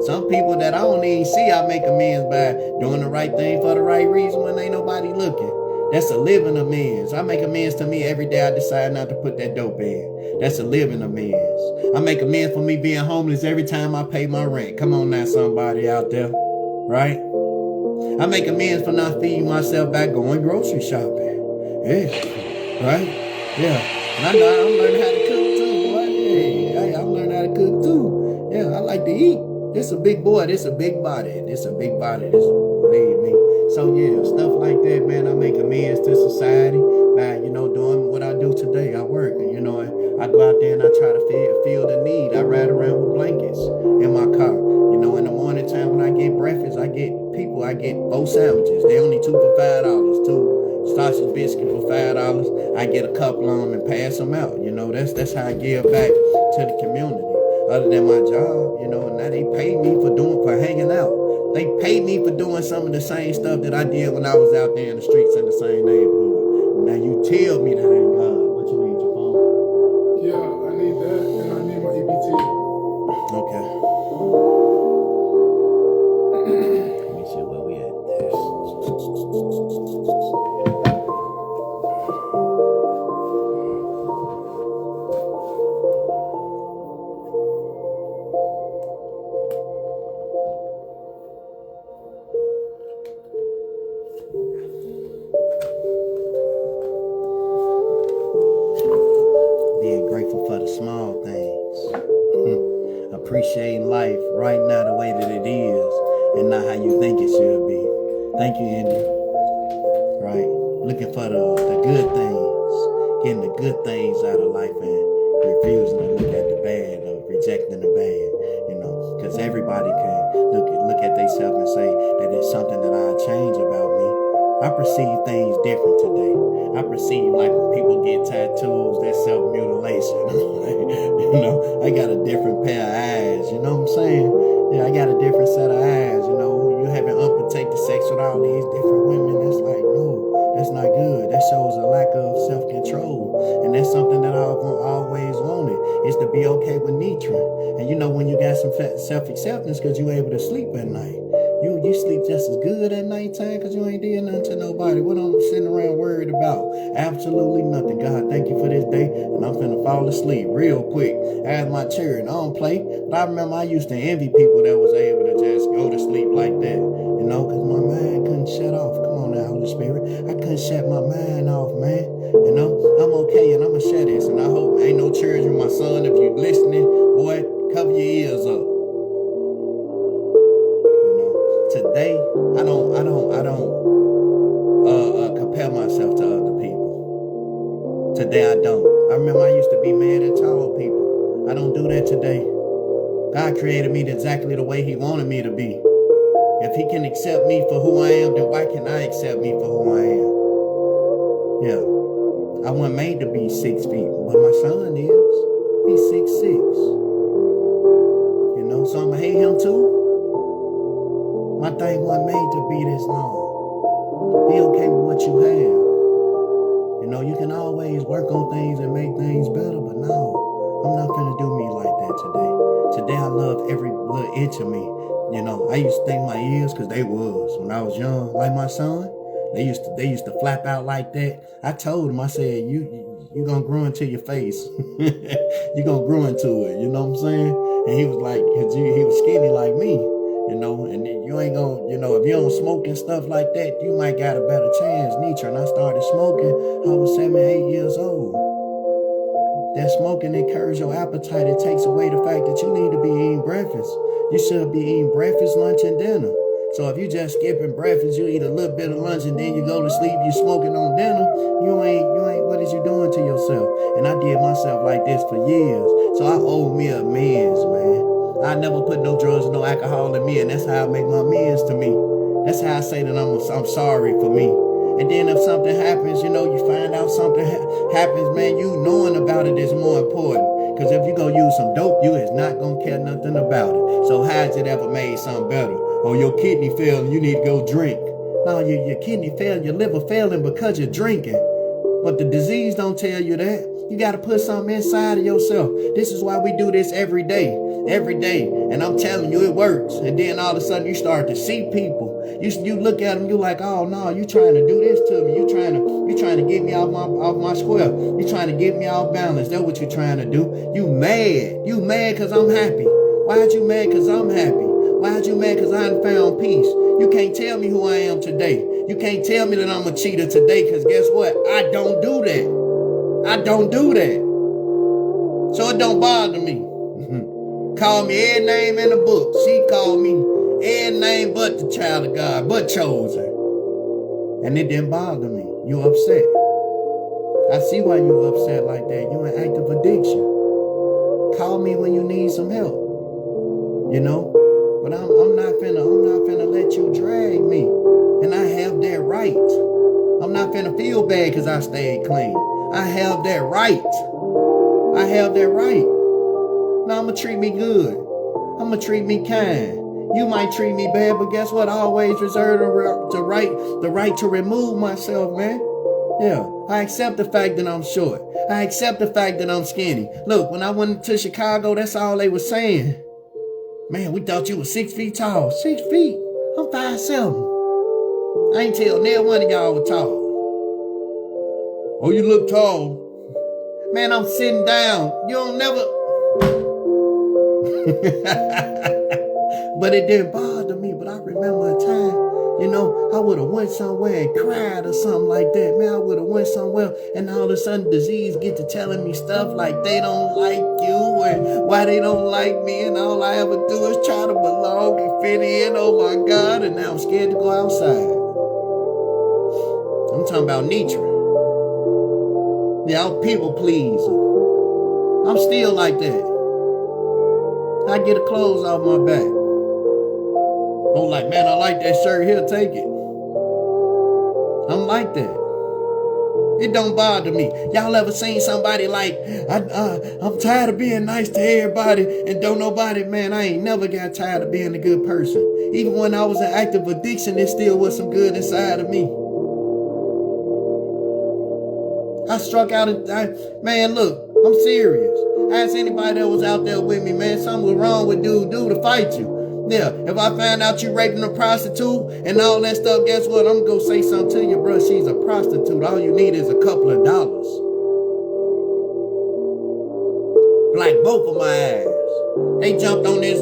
Some people that I don't even see, I make amends by doing the right thing for the right reason when ain't nobody looking. That's a living amends. I make amends to me every day I decide not to put that dope in. That's a living amends. I make amends for me being homeless every time I pay my rent. Come on now, somebody out there. Right? I make amends for not feeding myself by going grocery shopping. Yeah. Right? Yeah. And I know I'm learning how to cook too, boy. Hey, I'm learning how to cook too. Yeah, I like to eat. This a big boy. This a big body. This believe me. So yeah, stuff like that, man. I make amends to society by, you know, doing what I do today. I work, and you know, I go out there and I try to feel the need. I ride around with blankets in my car. You know, in the morning time when I get breakfast, I get 4 sandwiches. They only 2 for $5. 2 sausage biscuits for $5. I get a couple of them and pass them out. You know, that's how I give back to the community. Other than my job, you know, and now they pay me for hanging out. They paid me for doing some of the same stuff that I did when I was out there in the streets in the same neighborhood. Now you tell me that ain't God. What you need, your phone? Yeah, I need that, and I need my EBT. Okay. Let me see where we at. Being grateful for the small things. Appreciating life right now the way that it is and not how you think it should be. Thank you, Indy. Right? Looking for the good things. Getting the good things out of life and refusing to look at the bad or rejecting the bad. You know, because everybody can look at themselves and say that there's something that I change about me. I perceive things different today. I perceive like when people get tattoos, that's self-mutilation. You know, I got a different pair of eyes. You know what I'm saying? Yeah, I got a different set of eyes. You know, you having unprotected sex with all these different women. That's like, no, that's not good. That shows a lack of self-control. And that's something that I've always wanted, is to be okay with Nitra. And you know, when you got some self-acceptance because you're able to sleep at night. You sleep just as good at nighttime because you ain't did nothing to nobody. What I'm sitting around worried about? Absolutely nothing. God, thank you for this day. And I'm finna fall asleep real quick. As my children, I don't play. But I remember I used to envy people that was able to just go to sleep like that. You know, because my mind couldn't shut off. Come on now, Holy Spirit. I couldn't shut my mind off, man. You know, I'm okay and I'm going to share this. And I hope ain't no children. My son, if you're listening, boy, cover your ears up. Today, I don't compare myself to other people. Today, I don't. I remember I used to be mad at tall people. I don't do that today. God created me exactly the way He wanted me to be. If He can accept me for who I am, then why can't I accept me for who I am? Yeah. I wasn't made to be 6 feet, but my son is. He's 6'6". You know, so I'm going to hate him too. My thing wasn't made to be this long. Be okay with what you have. You know, you can always work on things and make things better, but no, I'm not gonna do me like that today. Today I love every little inch of me. You know, I used to think my ears, because they was, when I was young, like my son, they used to flap out like that. I told him, I said, you gonna grow into your face. You gonna grow into it, you know what I'm saying? And he was like, cause he was skinny like me. You know, and you ain't gonna, you know, if you don't smoke and stuff like that, you might got a better chance, Nitra. And I started smoking, I was 7, 8 years old. That smoking encourages your appetite. It takes away the fact that you need to be eating breakfast. You should be eating breakfast, lunch, and dinner. So if you just skipping breakfast, you eat a little bit of lunch, and then you go to sleep, you smoking on dinner, you ain't, what is you doing to yourself? And I did myself like this for years. So I owe me amends, man. I never put no drugs or no alcohol in me, and that's how I make my amends to me. That's how I say that I'm sorry for me. And then if something happens, you know, you find out something happens, man, you knowing about it is more important. Because if you gonna use some dope, you is not gonna care nothing about it. So how's it ever made something better? Or your kidney failed and you need to go drink. No, your kidney failed, your liver failing because you're drinking. But the disease don't tell you that. You got to put something inside of yourself. This is why we do this every day. Every day. And I'm telling you, it works. And then all of a sudden you start to see people. You look at them, you're like, oh no, you trying to do this to me. You trying to get me off my square. You trying to get me off balance. That's what you trying to do. You mad. You mad because I'm happy. Why'd you mad because I'm happy? Why'd you mad because I done found peace? You can't tell me who I am today. You can't tell me that I'm a cheater today, because guess what? I don't do that. I don't do that. So it don't bother me. Call me every name in the book. She called me every name but the child of God, but chosen. And it didn't bother me. You upset. I see why you upset like that. You in active addiction. Call me when you need some help. You know? But I'm not finna let you drag me. And I have that right. I'm not finna feel bad because I stayed clean. I have that right. I have that right. Now I'ma treat me good. I'ma treat me kind. You might treat me bad, but guess what? I always reserve the right to remove myself, man. Yeah, I accept the fact that I'm short. I accept the fact that I'm skinny. Look, when I went to Chicago, that's all they was saying. Man, we thought you was 6 feet tall. 6 feet? I'm 5'7". I ain't tell neither one of y'all was tall. Oh, you look tall. Man, I'm sitting down. You don't never... But it didn't bother me. But I remember a time, you know, I would have went somewhere and cried or something like that. Man, I would have went somewhere and all of a sudden disease get to telling me stuff like they don't like you and why they don't like me, and all I ever do is try to belong and fit in. Oh my God, and now I'm scared to go outside. I'm talking about Nitra. Yeah, I'm people pleaser. I'm still like that. I get the clothes off my back. I'm like, man, I like that shirt here, take it. I'm like that. It don't bother me. Y'all ever seen somebody like, I'm tired of being nice to everybody and don't nobody, man, I ain't never got tired of being a good person. even when I was in active addiction, there still was some good inside of me. I struck out, man, look, I'm serious. Ask anybody that was out there with me, man, something was wrong with dude to fight you. Yeah, if I found out you raping a prostitute and all that stuff, guess what? I'm going to say something to you, bro. She's a prostitute. All you need is a couple of dollars. Like both of my ass. They jumped on this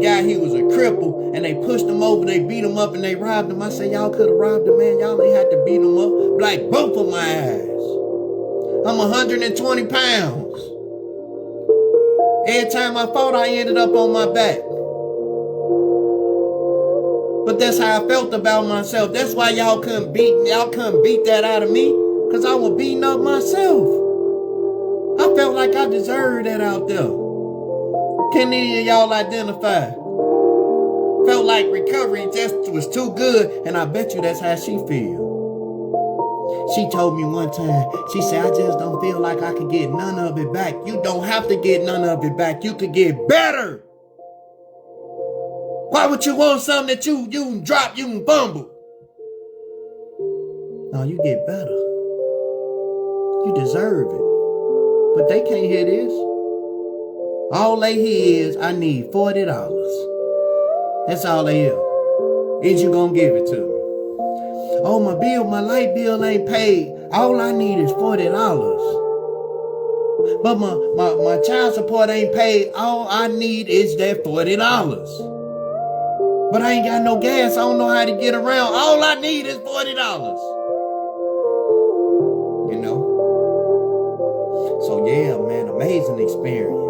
guy, he was a cripple, and they pushed him over, they beat him up, and they robbed him. I said, y'all could have robbed him, man. Y'all ain't had to beat him up. Like both of my ass. I'm 120 pounds. Every time I fought, I ended up on my back. But that's how I felt about myself. That's why y'all couldn't beat that out of me, because I was beating up myself. I felt like I deserved that out there. Can any of y'all identify? Felt like recovery just was too good, and I bet you that's how she feels. She told me one time, she said, I just don't feel like I could get none of it back. You don't have to get none of it back. You could get better. Why would you want something that you can drop, you can fumble? No, you get better. You deserve it. But they can't hear this. All they hear is, I need $40. That's all they hear. Is you gonna give it to me? Oh, my light bill ain't paid. All I need is $40. But my child support ain't paid. All I need is that $40. But I ain't got no gas. I don't know how to get around. All I need is $40. You know? So yeah, man, amazing experience.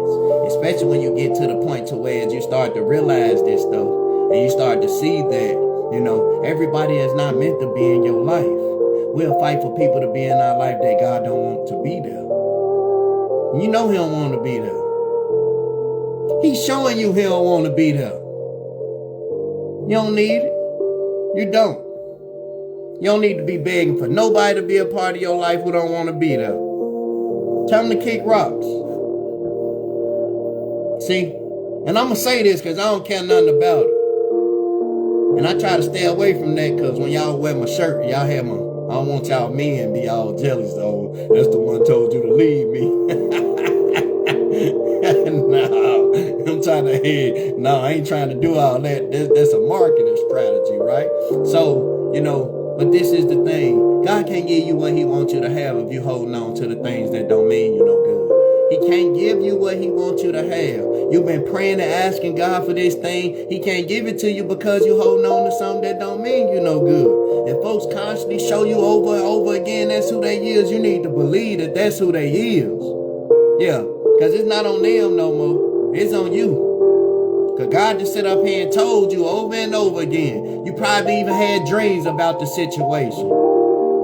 Especially when you get to the point to where you start to realize this stuff. And you start to see that, you know, everybody is not meant to be in your life. We'll fight for people to be in our life that God don't want to be there. You know he don't want to be there. He's showing you he don't want to be there. You don't need it. You don't. You don't need to be begging for nobody to be a part of your life who don't want to be there. Tell them to kick rocks. See? And I'm going to say this because I don't care nothing about it. And I try to stay away from that because when y'all wear my shirt, y'all have my, I don't want y'all men be all jealous though. That's the one told you to leave me. No, I'm trying to hear. No, I ain't trying to do all that. That's a marketing strategy, right? So, you know, but this is the thing. God can't give you what he wants you to have if you holding on to the things that don't mean you no good. He can't give you what he wants you to have. You've been praying and asking God for this thing. He can't give it to you because you holding on to something that don't mean you no good. If folks constantly show you over and over again that's who they is, you need to believe that that's who they is. Yeah, because it's not on them no more. It's on you. Because God just sit up here and told you over and over again. You probably even had dreams about the situation.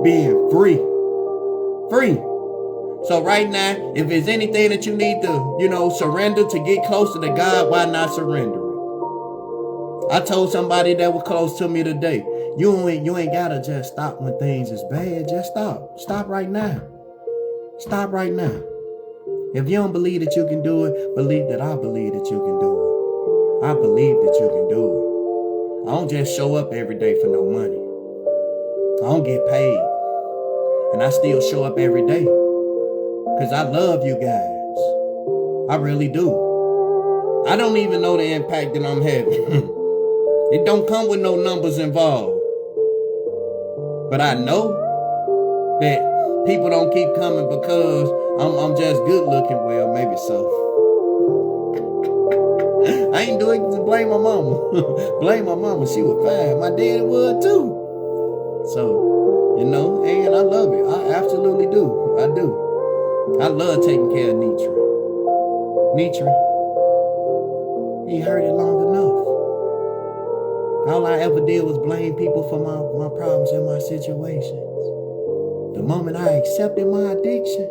Being free. Free. So right now, if there's anything that you need to, you know, surrender to get closer to God, why not surrender it? I told somebody that was close to me today, you ain't gotta just stop when things is bad. Just stop. Stop right now. Stop right now. If you don't believe that you can do it, believe that I believe that you can do it. I believe that you can do it. I don't just show up every day for no money. I don't get paid. And I still show up every day. Because I love you guys. I really do. I don't even know the impact that I'm having. It don't come with no numbers involved. But I know that people don't keep coming because I'm just good looking. Well, maybe so. I ain't doing it to blame my mama. Blame my mama. She was fine. My daddy would too. So, you know, and I love it. I absolutely do. I do. I love taking care of Nitra. Nitra, he heard it long enough. All I ever did was blame people for my problems and my situations. The moment I accepted my addiction,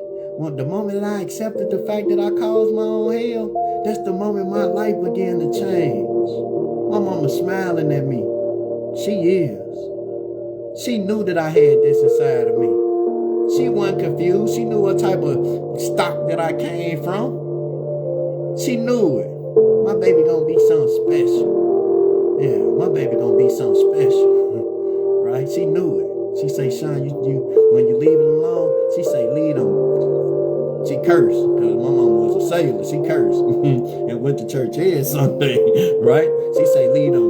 the moment I accepted the fact that I caused my own hell, that's the moment my life began to change. My mama smiling at me. She is. She knew that I had this inside of me. She wasn't confused. She knew what type of stock that I came from. She knew it. My baby gonna be something special. Yeah, my baby gonna be something special. Right? She knew it. She say, Sean, you when you leave it alone, she say, leave them. She cursed, because my mama was a sailor. She cursed and went to church every Sunday, right? She say, leave them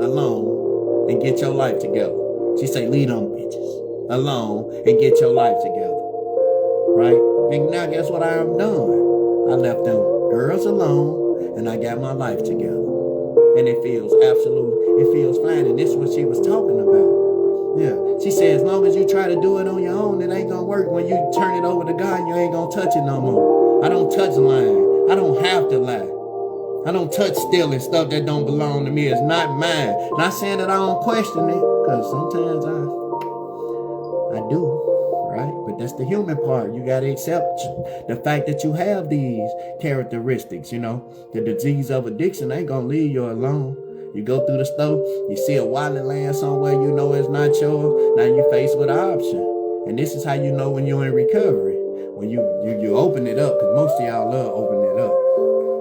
alone and get your life together. She say, leave them bitches alone and get your life together, right? And now guess what I am doing? I left them girls alone and I got my life together. And it feels fine. And this is what she was talking about. Yeah, she said, as long as you try to do it on your own, it ain't gonna work. When you turn it over to God, you ain't gonna touch it no more. I don't touch lying. I don't have to lie. I don't touch stealing stuff that don't belong to me. It's not mine. Not saying that I don't question it, because sometimes I do, right? But that's the human part. You gotta accept the fact that you have these characteristics, you know. The disease of addiction ain't gonna leave you alone. You go through the store, you see a wallet laying somewhere, you know it's not yours. Now you faced with an option. And this is how you know when you're in recovery. When you open it up, because most of y'all love opening it up.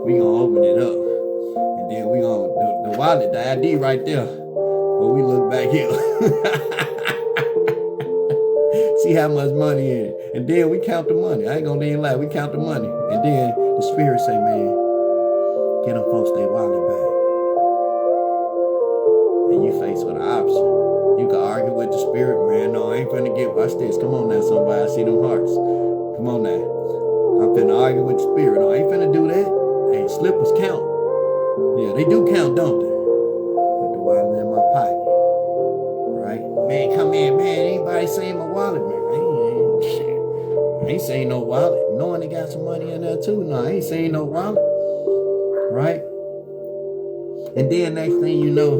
We gonna open it up. And then we gonna, the wallet, the ID right there. But we look back here. See how much money in it. And then we count the money. I ain't gonna even lie, we count the money. And then the spirit say, man, get them folks their wallet back. And you faced with an option. You can argue with the spirit, man. No, I ain't finna get, watch this. Come on now, somebody. I see them hearts. Come on now. I'm finna argue with the spirit. No, I ain't finna do that. Hey, slippers count. Yeah, they do count, don't they? Put the wallet in my pocket. Right? Man, come in, man. Anybody seen my wallet, man? I ain't seen no wallet. Knowing they got some money in there too. No, I ain't seen no wallet. Right? And then next thing you know,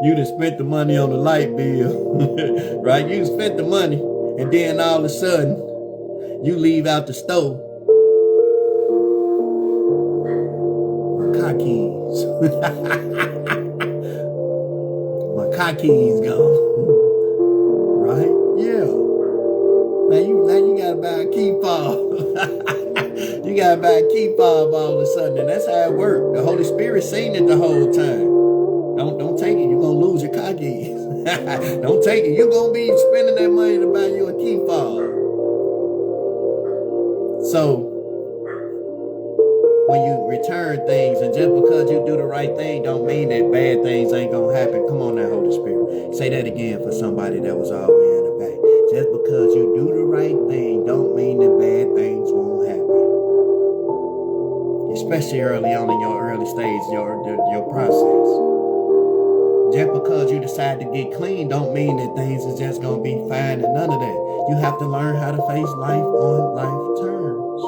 you done spent the money on the light bill, right? You done spent the money, and then all of a sudden, you leave out the store. My car keys. My car keys gone. Right? Yeah. Now you gotta buy a key fob. You gotta buy a key fob all of a sudden, and that's how it works. The Holy Spirit seen it the whole time. Don't take it. You're gonna lose your car keys. Don't take it. You're gonna be spending that money to buy you a key fob. So when you return things, and just because you do the right thing don't mean that bad things ain't gonna happen. Come on now, Holy Spirit. Say that again for somebody that was all the way in the back. Just because you do the right thing don't mean that bad things won't happen. Especially early on in your early stage, your process. Just because you decide to get clean don't mean that things is just going to be fine and none of that. You have to learn how to face life on life terms.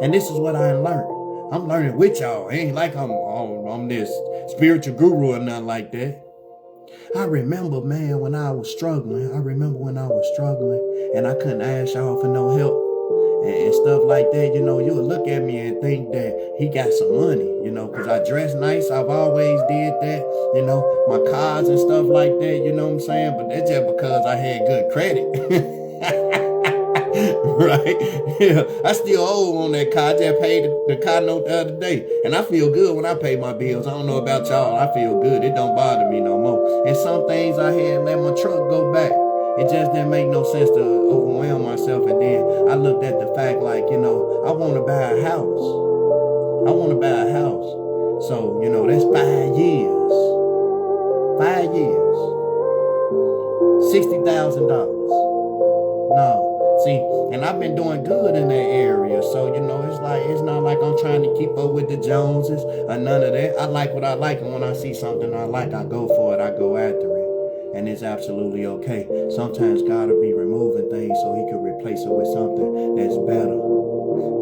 And this is what I learned. I'm learning with y'all. It ain't like I'm this spiritual guru or nothing like that. I remember, man, when I was struggling. And I couldn't ask y'all for no help. And stuff like that, you know, you would look at me and think that he got some money, you know, because I dress nice. I've always did that, you know, my cars and stuff like that, you know what I'm saying? But that's just because I had good credit. Right? Yeah, I still owe on that car. I just paid the car note the other day. And I feel good when I pay my bills. I don't know about y'all. I feel good. It don't bother me no more. And some things I had let my truck go back. It just didn't make no sense to overwhelm myself. And then I looked at the fact like, you know, I want to buy a house. So, you know, that's 5 years. 5 years. $60,000. No. See, and I've been doing good in that area. So, you know, it's not like I'm trying to keep up with the Joneses or none of that. I like what I like. And when I see something I like, I go for it. I go after it. And it's absolutely okay. Sometimes God will be removing things so he can replace it with something that's better.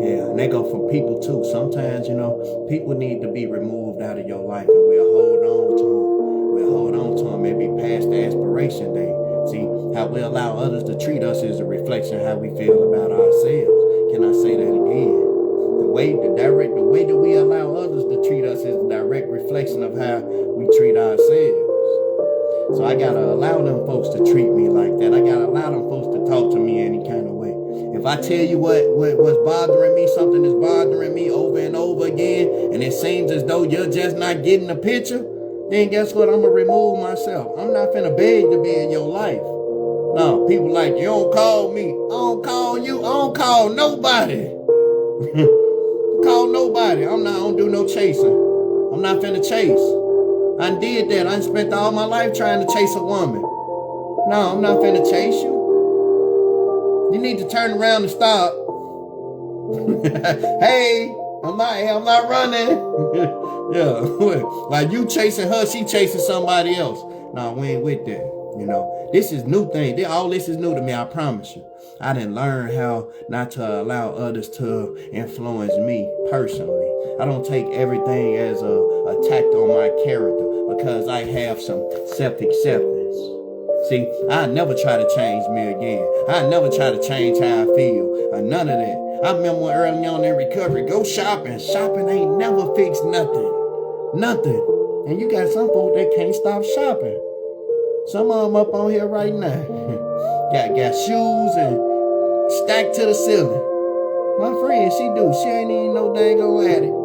Yeah, and they go from people too. Sometimes, you know, people need to be removed out of your life, and we'll hold on to them. We'll hold on to them, maybe past the expiration date. See, how we allow others to treat us is a reflection of how we feel about ourselves. Can I say that again? The way that we allow others to treat us is a direct reflection of how we treat ourselves. So I gotta allow them folks to treat me like that. I gotta allow them folks to talk to me any kind of way. If I tell you what's bothering me, something is bothering me over and over again, and it seems as though you're just not getting the picture, then guess what? I'm going to remove myself. I'm not finna beg to be in your life. No, people like, you don't call me. I don't call you. I don't call nobody. Call nobody. I don't do no chasing. I'm not finna chase. I did that. I spent all my life trying to chase a woman. No, I'm not finna chase you. You need to turn around and stop. Hey, I'm not running. Yeah. Like you chasing her, she chasing somebody else. No, we ain't with that. You know, this is new thing. All this is new to me, I promise you. I didn't learn how not to allow others to influence me personally. I don't take everything as a attack on my character because I have some self-acceptance. See, I never try to change me again. I never try to change how I feel or none of that. I remember when early on in recovery, go shopping. Shopping ain't never fixed nothing. Nothing. And you got some folks that can't stop shopping. Some of them up on here right now. got shoes and stacked to the ceiling. My friend, she ain't even no dang old addict.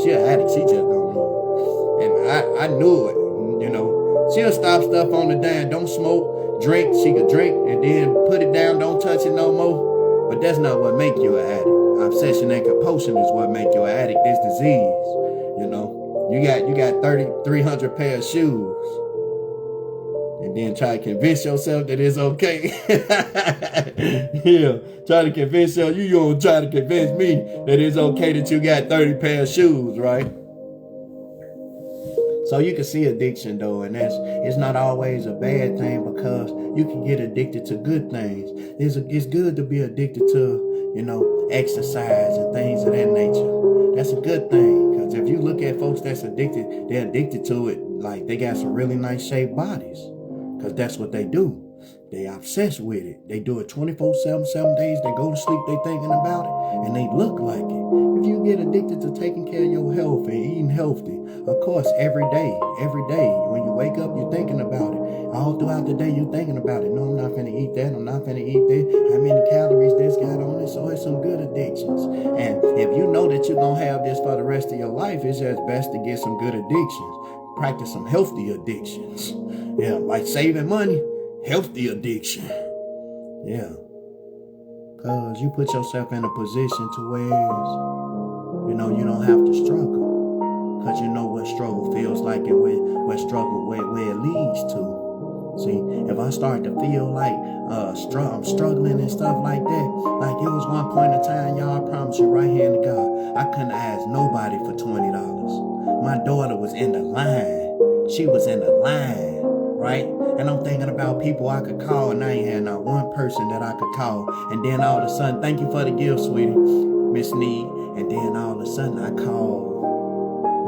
She an addict, she just don't know. And I knew it, you know. She'll stop stuff on the dime, don't smoke, drink, she could drink, and then put it down, don't touch it no more. But that's not what make you an addict. Obsession and compulsion is what make you an addict. This disease, you know. You got 300 pair of shoes. And then try to convince yourself that it's okay. Yeah, try to convince yourself. You don't try to convince me that it's okay that you got 30 pair of shoes, right? So you can see addiction though, and it's not always a bad thing because you can get addicted to good things. It's good to be addicted to, you know, exercise and things of that nature. That's a good thing because if you look at folks that's addicted, they're addicted to it like they got some really nice shaped bodies. Because that's what they do. They obsessed with it. They do it 24/7, 7 days. They go to sleep, they thinking about it, and they look like it. If you get addicted to taking care of your health and eating healthy, of course, every day, when you wake up, you're thinking about it. All throughout the day, you're thinking about it. No, I'm not finna eat that. I'm not finna eat that. How many calories this got on it? So it's some good addictions. And if you know that you're going to have this for the rest of your life, it's just best to get some good addictions. Practice some healthy addictions. Yeah, like saving money, healthy addiction. Yeah. Because you put yourself in a position to where, you know, you don't have to struggle. Because you know what struggle feels like and where struggle, where it leads to. See, if I start to feel like I'm struggling and stuff like that, like it was one point in time, y'all, I promise you right hand to God, I couldn't ask nobody for $20. My daughter was in the line. She was in the line, right? And I'm thinking about people I could call, and I ain't had not one person that I could call. And then all of a sudden, thank you for the gift, sweetie, Miss Need. And then all of a sudden, I called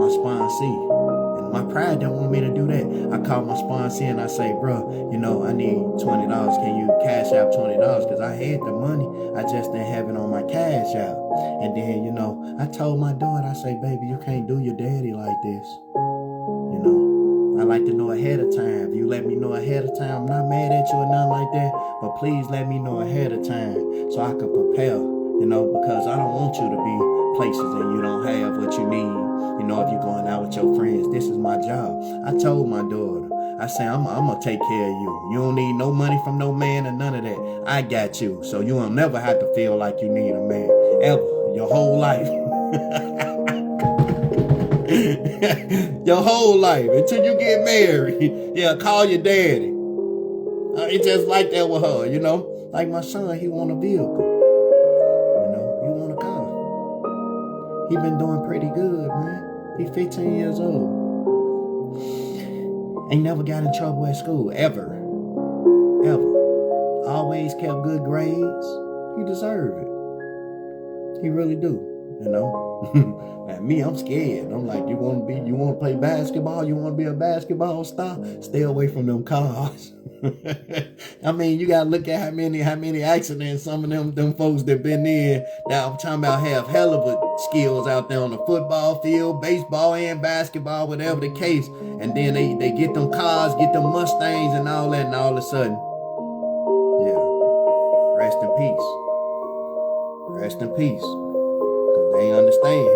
my sponsee. And my pride didn't want me to do that. I called my sponsee and I say, bro, you know, I need $20. Can you cash out $20? Because I had the money. I just didn't have it on my cash out. And then, you know, I told my daughter, I say, baby, you can't do your daddy like this. You know, I like to know ahead of time. If you let me know ahead of time, I'm not mad at you or nothing like that. But please let me know ahead of time so I can prepare, you know, because I don't want you to be places and you don't have what you need. You know, if you're going out with your friends, this is my job. I told my daughter, I say, I'm going to take care of you. You don't need no money from no man or none of that. I got you. So you will never have to feel like you need a man. Ever. Your whole life. Your whole life. Until you get married. Yeah, call your daddy. It's just like that with her, you know. Like my son, he want a vehicle. You know, he want a car. He been doing pretty good, man. He 15 years old. Ain't never got in trouble at school, ever. Ever. Always kept good grades. He deserve it. He really do, you know. Now me, I'm scared. I'm like, you want to play basketball? You want to be a basketball star? Stay away from them cars. I mean, you gotta look at how many accidents some of them folks that been in. Now I'm talking about have hell of a skills out there on the football field, baseball and basketball, whatever the case. And then they get them cars, get them Mustangs and all that, and all of a sudden, yeah, rest in peace. Rest in peace. Cause they understand.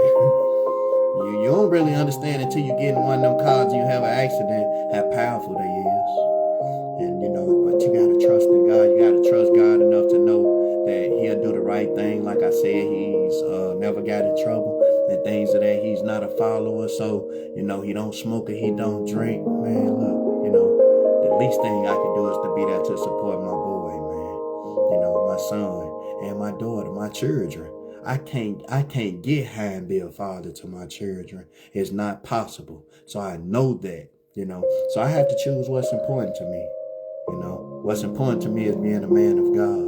You don't really understand until you get in one of them cars and you have an accident how powerful they is. And but you gotta trust in God. You gotta trust God enough to know that He'll do the right thing. Like I said, He's never got in trouble and things of that. He's not a follower, so He don't smoke or He don't drink. Man, look, the least thing I can do is to be there to support my boy, man. My son and my daughter, my children. I can't get high and be a father to my children. It's not possible. So I know that, So I have to choose what's important to me. What's important to me is being a man of God.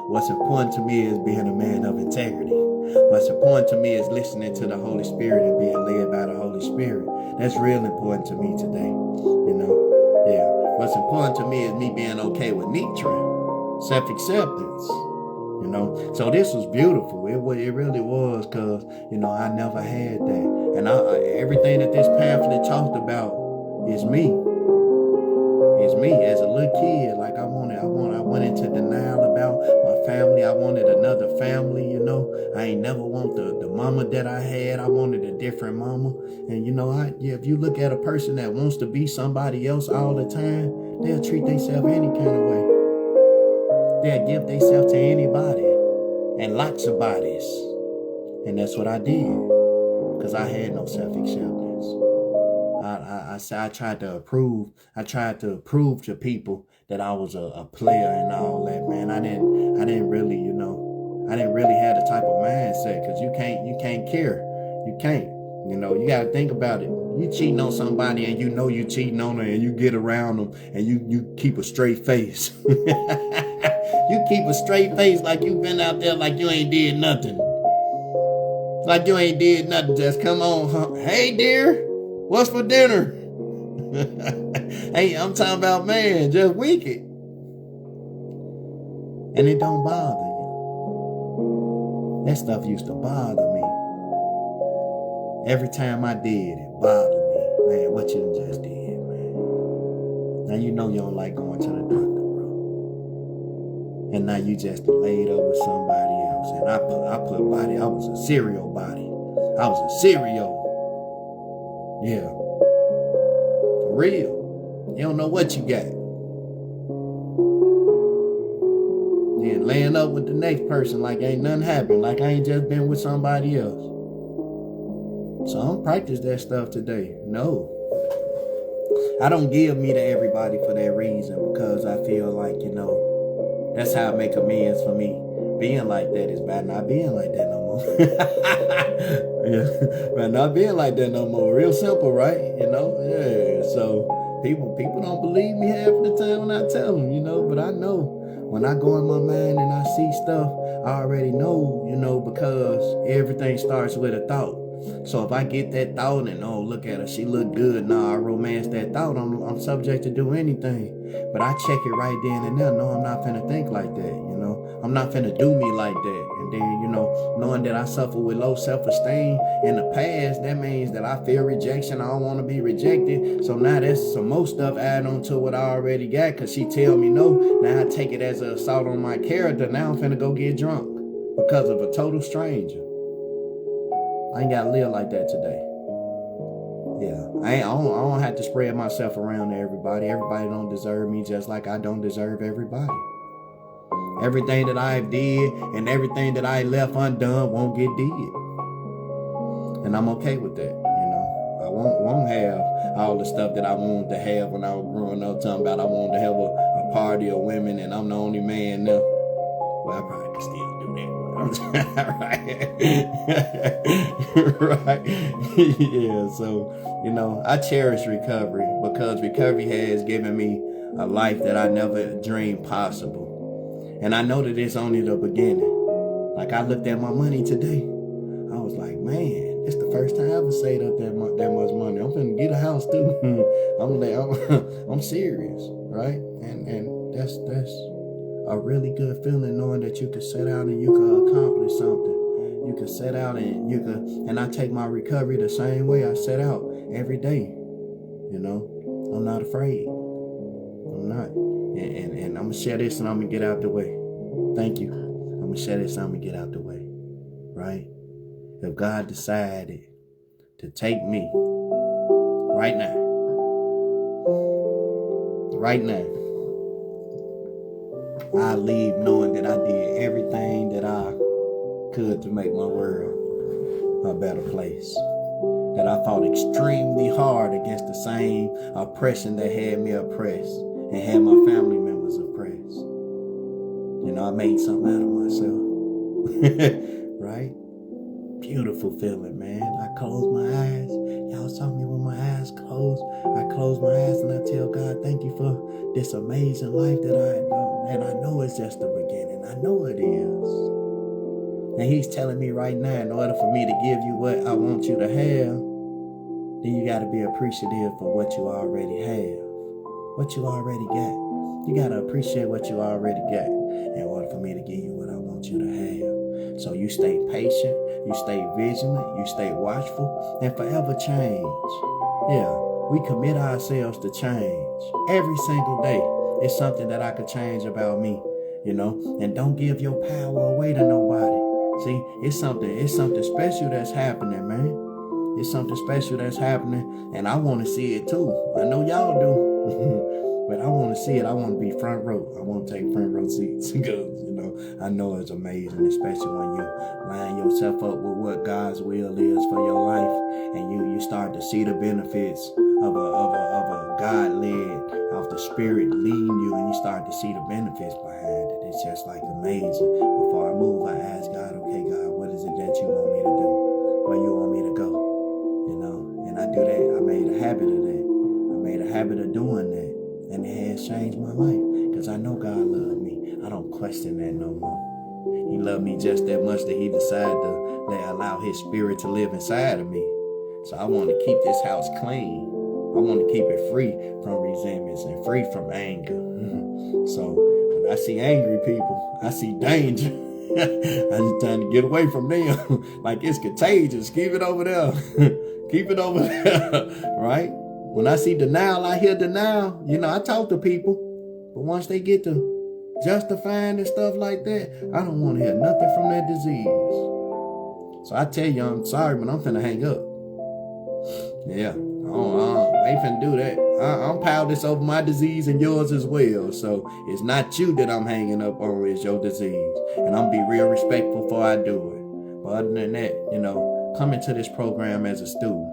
What's important to me is being a man of integrity. What's important to me is listening to the Holy Spirit and being led by the Holy Spirit. That's real important to me today. Yeah. What's important to me is me being okay with Nitrin, self-acceptance. So this was beautiful. It really was, because I never had that, and everything that this pamphlet talked about is me. It's me as a little kid. Like I went into denial about my family. I wanted another family. I ain't never want the mama that I had. I wanted a different mama. And if you look at a person that wants to be somebody else all the time, they'll treat themselves any kind of way. They'll give themselves to anybody and lots of bodies. And that's what I did, because I had no self-acceptance. I tried to prove to people that I was a player and all that, man. I didn't really have the type of mindset, because you can't care. You can't. You got to think about it. You cheating on somebody and you cheating on her, and you get around them and you keep a straight face. You keep a straight face like you've been out there like you ain't did nothing. Like you ain't did nothing. Just come on. Huh? Hey, dear, what's for dinner? Hey, I'm talking about, man, just wicked. And it don't bother you. That stuff used to bother me. Every time I did, it bothered me. Man, what you just did, man. Now you don't like going to the doctor, bro. And now you just laid up with somebody else. And I put body, I was a serial body. I was a serial. Yeah. For real. You don't know what you got. Then laying up with the next person like ain't nothing happened. Like I ain't just been with somebody else. So I don't practice that stuff today. No. I don't give me to everybody for that reason, because I feel like, that's how I make amends for me. Being like that is bad. Not being like that no more. Yeah. But not being like that no more. Real simple, right? Yeah. So people don't believe me half the time when I tell them, but I know. When I go in my mind and I see stuff, I already know, because everything starts with a thought. So if I get that thought and, oh, look at her, she look good. Nah, I romance that thought. I'm subject to do anything. But I check it right then and there. No, I'm not finna think like that, I'm not finna do me like that. And then, knowing that I suffer with low self-esteem in the past, that means that I feel rejection. I don't want to be rejected. So now that's some more stuff add on to what I already got, because she tell me no. Now I take it as an assault on my character. Now I'm finna go get drunk because of a total stranger. I ain't gotta live like that today. Yeah, I don't have to spread myself around to everybody. Everybody don't deserve me, just like I don't deserve everybody. Everything that I did and everything that I left undone won't get did. And I'm okay with that, I won't have all the stuff that I wanted to have when I was growing up, talking about I wanted to have a party of women and I'm the only man now. Well, I probably can still do that. Right. Yeah, so, I cherish recovery, because recovery has given me a life that I never dreamed possible. And I know that it's only the beginning. Like I looked at my money today. I was like, man, it's the first time I ever saved up that much money. I'm finna get a house too. I'm serious, right? And that's a really good feeling, knowing that you can set out and you can accomplish something. You can set out and I take my recovery the same way I set out every day. I'm not afraid. I'm not. And I'm going to share this and I'm going to get out the way. Thank you. I'm going to share this and I'm going to get out the way. Right? If God decided to take me right now. Right now. I leave knowing that I did everything that I could to make my world a better place. That I fought extremely hard against the same oppression that had me oppressed and had my family members oppressed. You know, I made something out of myself. Right? Beautiful feeling, man. I close my eyes. Y'all saw me with my eyes closed. I close my eyes and I tell God, thank you for this amazing life that I know it's just the beginning. I know it is. And he's telling me right now, in order for me to give you what I want you to have, then you got to be appreciative for what you already have. What you already got. You got to appreciate what you already got in order for me to give you what I want you to have. So you stay patient, you stay vigilant, you stay watchful, and forever change. Yeah, we commit ourselves to change. Every single day is something that I could change about me, you know? And don't give your power away to nobody. See, it's something special that's happening, man. It's something special that's happening, and I want to see it too. I know y'all do, but I want to see it. I want to be front row. I want to take front row seats because, you know, I know it's amazing, especially when you line yourself up with what God's will is for your life, and you start to see the benefits of a God-led, of the Spirit leading you, and you start to see the benefits behind it. It's just like amazing. Before I move, I ask God, okay, God, what is it that you want me to do? Where you want me to go? You know, and I do that. I made a habit of that. I made a habit of doing that. And it has changed my life. Because I know God loved me. I don't question that no more. He loved me just that much that he decided to allow his spirit to live inside of me. So I want to keep this house clean. I want to keep it free from resentments and free from anger. So when I see angry people, I see danger. I just trying to get away from them. Like it's contagious. Keep it over there. Keep it over there. Right? When I see denial, I hear denial. You know, I talk to people. But once they get to justifying and stuff like that, I don't want to hear nothing from that disease. So I tell you, I'm sorry, but I'm finna hang up. Yeah. I ain't finna do that. I'm powerless over my disease and yours as well. So it's not you that I'm hanging up on, it's your disease. And I'm be real respectful before I do it. But other than that, you know, come into this program as a student.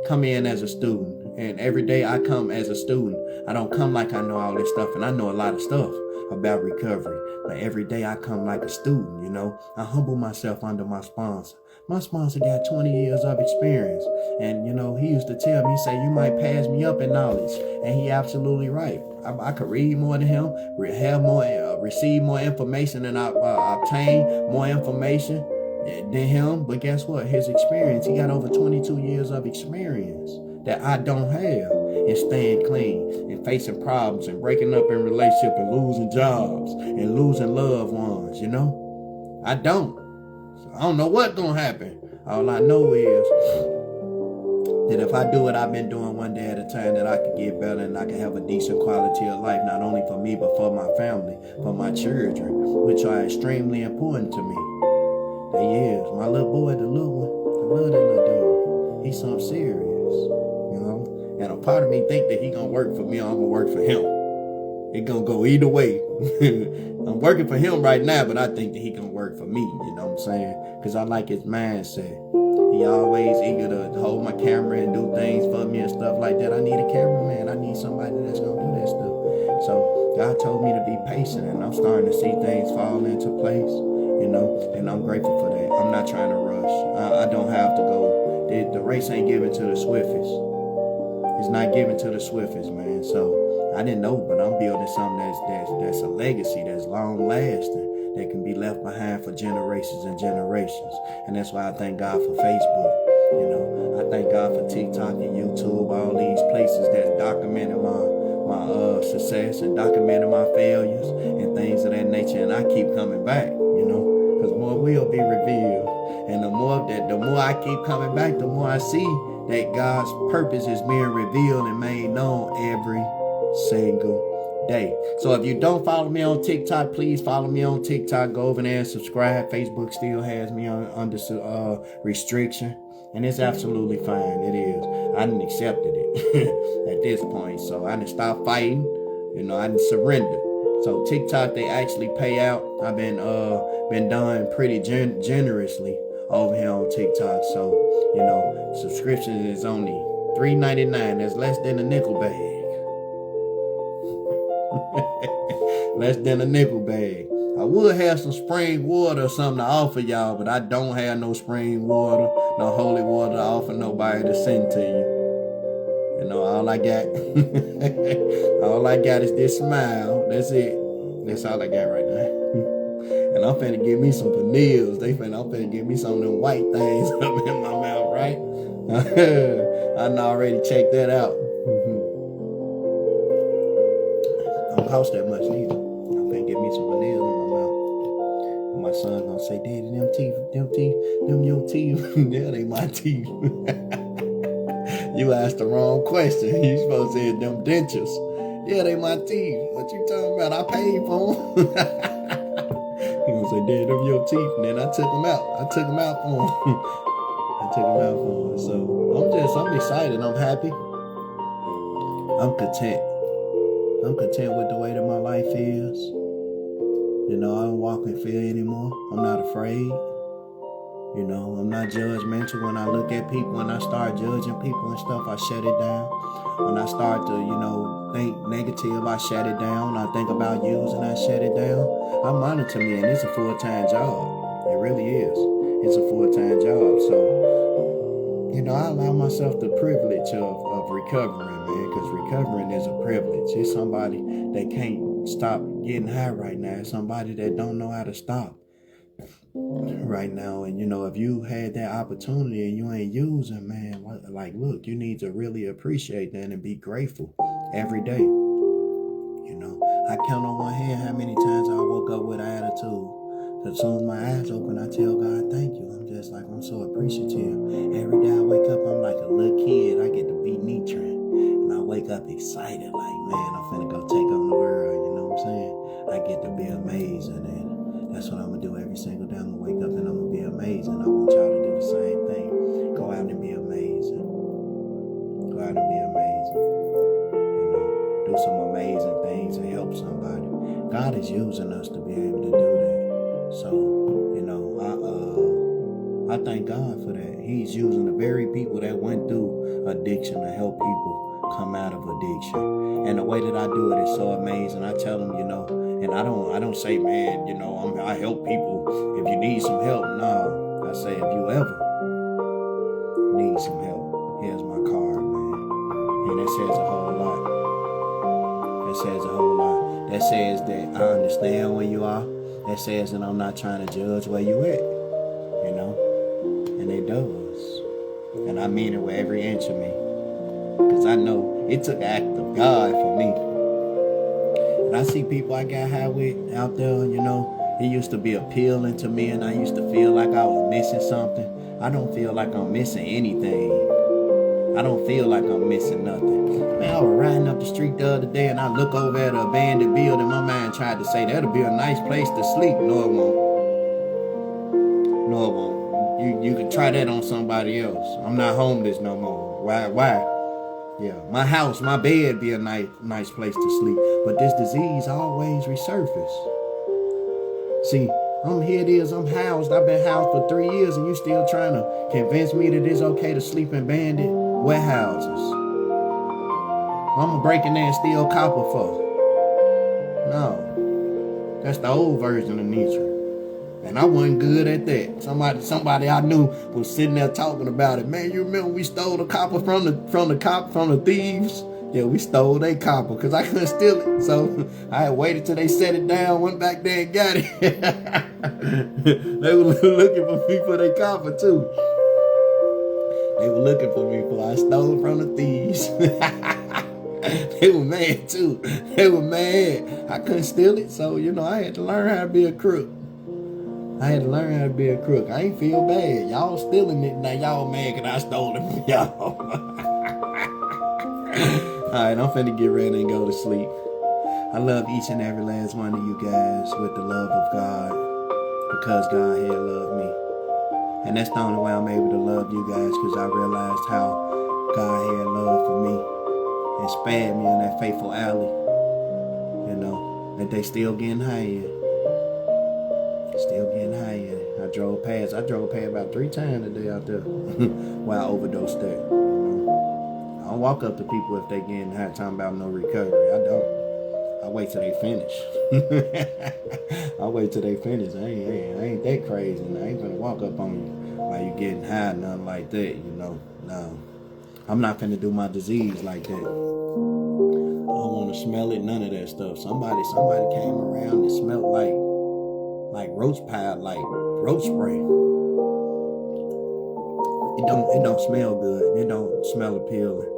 Come in as a student. And every day I come as a student. I don't come like I know all this stuff. And I know a lot of stuff about recovery. But every day I come like a student, you know. I humble myself under my sponsor. My sponsor got 20 years of experience. And, you know, he used to tell me, say, you might pass me up in knowledge. And he absolutely right. I could read more than him, have more, receive more information than I obtain more information than him. But guess what? His experience, he got over 22 years of experience that I don't have in staying clean and facing problems and breaking up in relationships and losing jobs and losing loved ones, you know? I don't. So I don't know what's going to happen. All I know is that if I do what I've been doing one day at a time, that I can get better and I can have a decent quality of life, not only for me, but for my family, for my children, which are extremely important to me. They is. My little boy, the little one, I love that little dude. He's something serious, you know? And a part of me think that he gonna work for me or I'm gonna work for him. It gonna go either way. I'm working for him right now, but I think that he gonna work for me, you know what I'm saying? Because I like his mindset. He always eager to hold my camera and do things for me and stuff like that. I need a cameraman. I need somebody that's gonna do that stuff. So God told me to be patient, and I'm starting to see things fall into place, you know, and I'm grateful for that. I'm not trying to rush. I don't have to go. The race ain't given to the swiftest. It's not given to the swiftest, man. So I didn't know, but I'm building something that's a legacy, that's long lasting, that can be left behind for generations and generations. And that's why I thank God for Facebook. You know, I thank God for TikTok and YouTube, all these places that's documenting my success and documenting my failures and things of that nature. And I keep coming back, you know, because more will be revealed. And the more I keep coming back, the more I see that God's purpose is being revealed and made known every single day. So if you don't follow me on TikTok, please follow me on TikTok. Go over there and subscribe. Facebook still has me under restriction. And it's absolutely fine. It is. I done accepted it at this point. So I done stopped fighting. You know, I done surrendered. So TikTok, they actually pay out. I've been done pretty generously over here on TikTok. So, you know, subscription is only $3.99. That's less than a nickel bag. Less than a nickel bag. I would have some spring water or something to offer y'all, but I don't have no spring water, no holy water to offer nobody to send to you. You know, all I got, all I got is this smile. That's it. That's all I got right now. And I'm finna give me some panels. I'm finna give me some of them white things up in my mouth, right? I done already checked that out. Don't cost that much neither. I'm finna give me some panels in my mouth. And my son gonna say, Daddy, them your teeth. That ain't my teeth. You asked the wrong question. You supposed to say them dentures. Yeah, they my teeth. What you talking about? I paid for them. He gonna say, Dad, them your teeth. And then I took them out. I took them out for him. So I'm excited. I'm happy. I'm content. I'm content with the way that my life is. You know, I don't walk in fear anymore. I'm not afraid. You know, I'm not judgmental. When I look at people, when I start judging people and stuff, I shut it down. When I start to, you know, think negative, I shut it down. When I think about using, I shut it down. I monitor me, and it's a full-time job. It really is. It's a full-time job. So, you know, I allow myself the privilege of recovering, man, because recovering is a privilege. It's somebody that can't stop getting high right now. It's somebody that don't know how to stop right now. And you know, if you had that opportunity and you ain't using, man, like, look, you need to really appreciate that and be grateful every day. You know, I count on one hand how many times I woke up with an attitude. As soon as my eyes open, I tell God, thank you. I'm so appreciative. Every day I wake up, I'm like a little kid. I get to beat Nitran. And I wake up excited, like, man, I'm finna go take on the world. You know what I'm saying? I get to be amazing. And that's what I'm gonna do every single day. I'm gonna wake up and I'm gonna be amazing. I want y'all to do the same thing. Go out and be amazing. Go out and be amazing. You know, do some amazing things and help somebody. God is using us to be able to do that. So, you know, I thank God for that. He's using the very people that went through addiction to help people come out of addiction. And the way that I do it is so amazing. I tell them, you know, and I don't say, man, you know, I help people if you need some help. No, I say, if you ever need some help, here's my card, man. And that says a whole lot. That says a whole lot. That says that I understand where you are. That says that I'm not trying to judge where you at, you know. And it does. And I mean it with every inch of me. Because I know it took an act of God for me. And I see people I got high with out there, you know, it used to be appealing to me and I used to feel like I was missing something. I don't feel like I'm missing anything. I don't feel like I'm missing nothing. Man, I was riding up the street the other day and I look over at an abandoned building. My mind tried to say, that'll be a nice place to sleep. No, it won't. No, it won't. You can try that on somebody else. I'm not homeless no more. Why? Yeah, my house, my bed be a nice place to sleep. But this disease always resurface. See, here it is, I'm housed. I've been housed for 3 years and you still trying to convince me that it's okay to sleep in bandit warehouses. I'm gonna break in there and steal copper for. No. That's the old version of Nietzsche. And I wasn't good at that. Somebody I knew was sitting there talking about it. Man, you remember we stole the copper from the thieves? Yeah, we stole their copper because I couldn't steal it. So I had waited till they set it down, went back there and got it. They were looking for me for their copper too. They were looking for me for I stole from the thieves. They were mad too. They were mad. I couldn't steal it, so you know I had to learn how to be a crook. I ain't feel bad. Y'all stealing it now. Y'all mad because I stole it from y'all. Alright, I'm finna get ready and go to sleep. I love each and every last one of you guys with the love of God because God had loved me. And that's the only way I'm able to love you guys, because I realized how God had love for me and spared me in that fateful alley, you know, that they still getting high in. Still getting high in. I drove past about 3 times today out there while I overdosed that. You know? I don't walk up to people if they getting high talking about no recovery. I don't. I wait till they finish. I wait till they finish. I ain't that crazy. I ain't gonna walk up on you while you getting high, nothing like that, you know. No. I'm not finna do my disease like that. I don't wanna smell it, none of that stuff. Somebody came around and smelled like roach pie, like roach spray. It don't smell good. It don't smell appealing.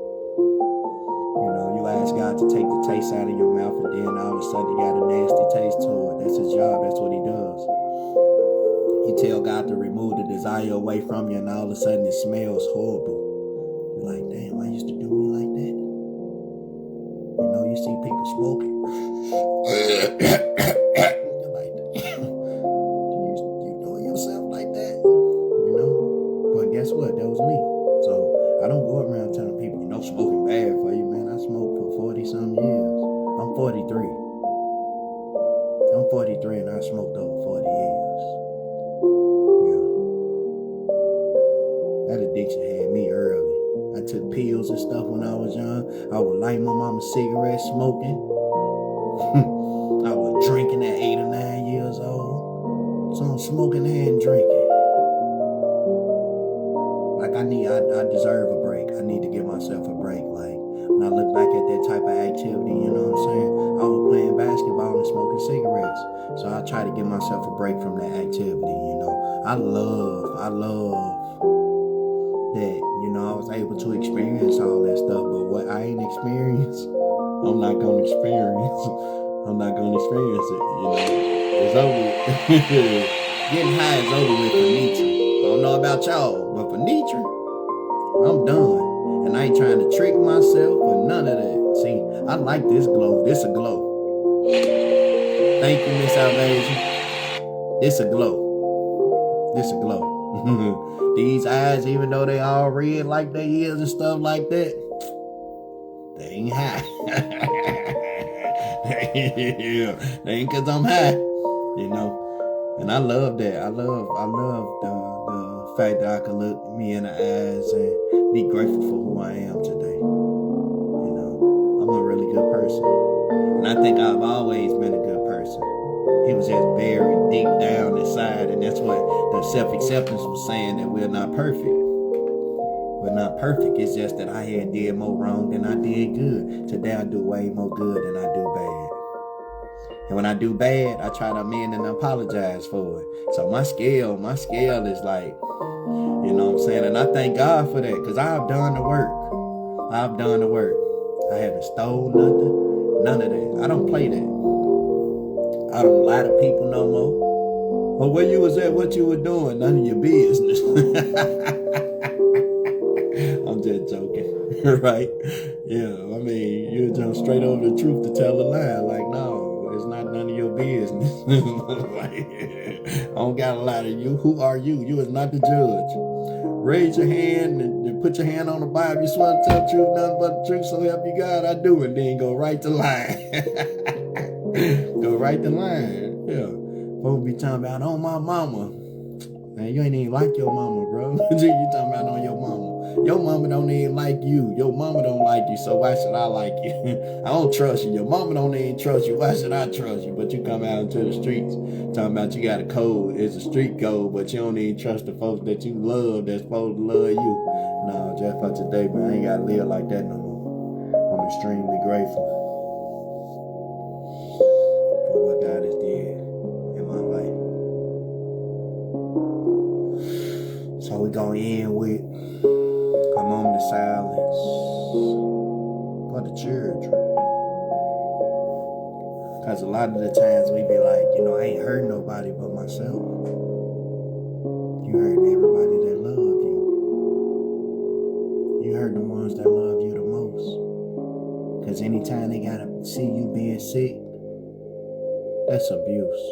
You know, you ask God to take the taste out of your mouth, and then all of a sudden you got a nasty taste to it. That's his job. That's what he does. You tell God to remove the desire away from you, and all of a sudden it smells horrible. You're like, damn, I used to do me like that. You know, you see people smoking. You're like, damn, you know yourself like that? You know? But guess what? That was me. So I don't go around telling people, you know, smoking bad for you, man. I smoked for 40-some years. I'm 43. I'm 43 and I smoked over 40 years. Yeah. That addiction had me early. I took pills and stuff when I was young. I would light my mama's cigarette smoking. I was drinking at 8 or 9 years old. So I'm smoking and drinking. Like I deserve a break. I need to give myself a break. Like when I look back at that type of activity, you know what I'm saying? I was playing basketball and smoking cigarettes. So I try to give myself a break from that activity, you know. I love that, you know, I was able to experience all that stuff, but what I ain't experienced, I'm not gonna experience. I'm not gonna experience it, you know. It's over. Getting high is over with for Nietzsche. I don't know about y'all, but for Nietzsche, I'm done. And I ain't trying to trick myself or none of that. See, I like this glow. This a glow. Thank you, Miss Salvation. This a glow. This a glow. These eyes, even though they all red like they is and stuff like that, they ain't high. Yeah, they ain't cause I'm high, you know. And I love that. I love the fact that I can look me in the eyes and be grateful for who I am today. You know, I'm a really good person. And I think I've always been a good person. He was just buried deep down inside, and that's what the self-acceptance was saying, that we're not perfect. We're not perfect. It's just that I had did more wrong than I did good. Today I do way more good than I do bad. And when I do bad, I try to amend and apologize for it. So my scale is like, you know what I'm saying? And I thank God for that, because I've done the work. I haven't stole nothing. None of that. I don't play that. I don't lie to people no more. Well, where you was at, what you were doing, none of your business. I'm just joking, right? Yeah, I mean, you jump straight over the truth to tell a lie. Like, no, it's not none of your business. Like, I don't got a lie to you. Who are you? You is not the judge. Raise your hand and put your hand on the Bible. You swear to tell the truth, nothing but the truth, so help you God, I do. And then go right to line. Go right to line. Yeah. Folks be talking about on my mama. Man, you ain't even like your mama, bro. You talking about on your mama. Your mama don't even like you. Your mama don't like you, so why should I like you? I don't trust you. Your mama don't even trust you. Why should I trust you? But you come out into the streets talking about you got a code. It's a street code, but you don't even trust the folks that you love that's supposed to love you. No, just for today, man, I ain't gotta live like that no more. I'm extremely grateful for what God has did in my life. So we gonna end with a moment of silence for the children. Cause a lot of the times we be like, you know, I ain't hurt nobody but myself. You hurt everybody that love you. You hurt the ones that love you the most. Cause anytime they gotta see you being sick, that's abuse.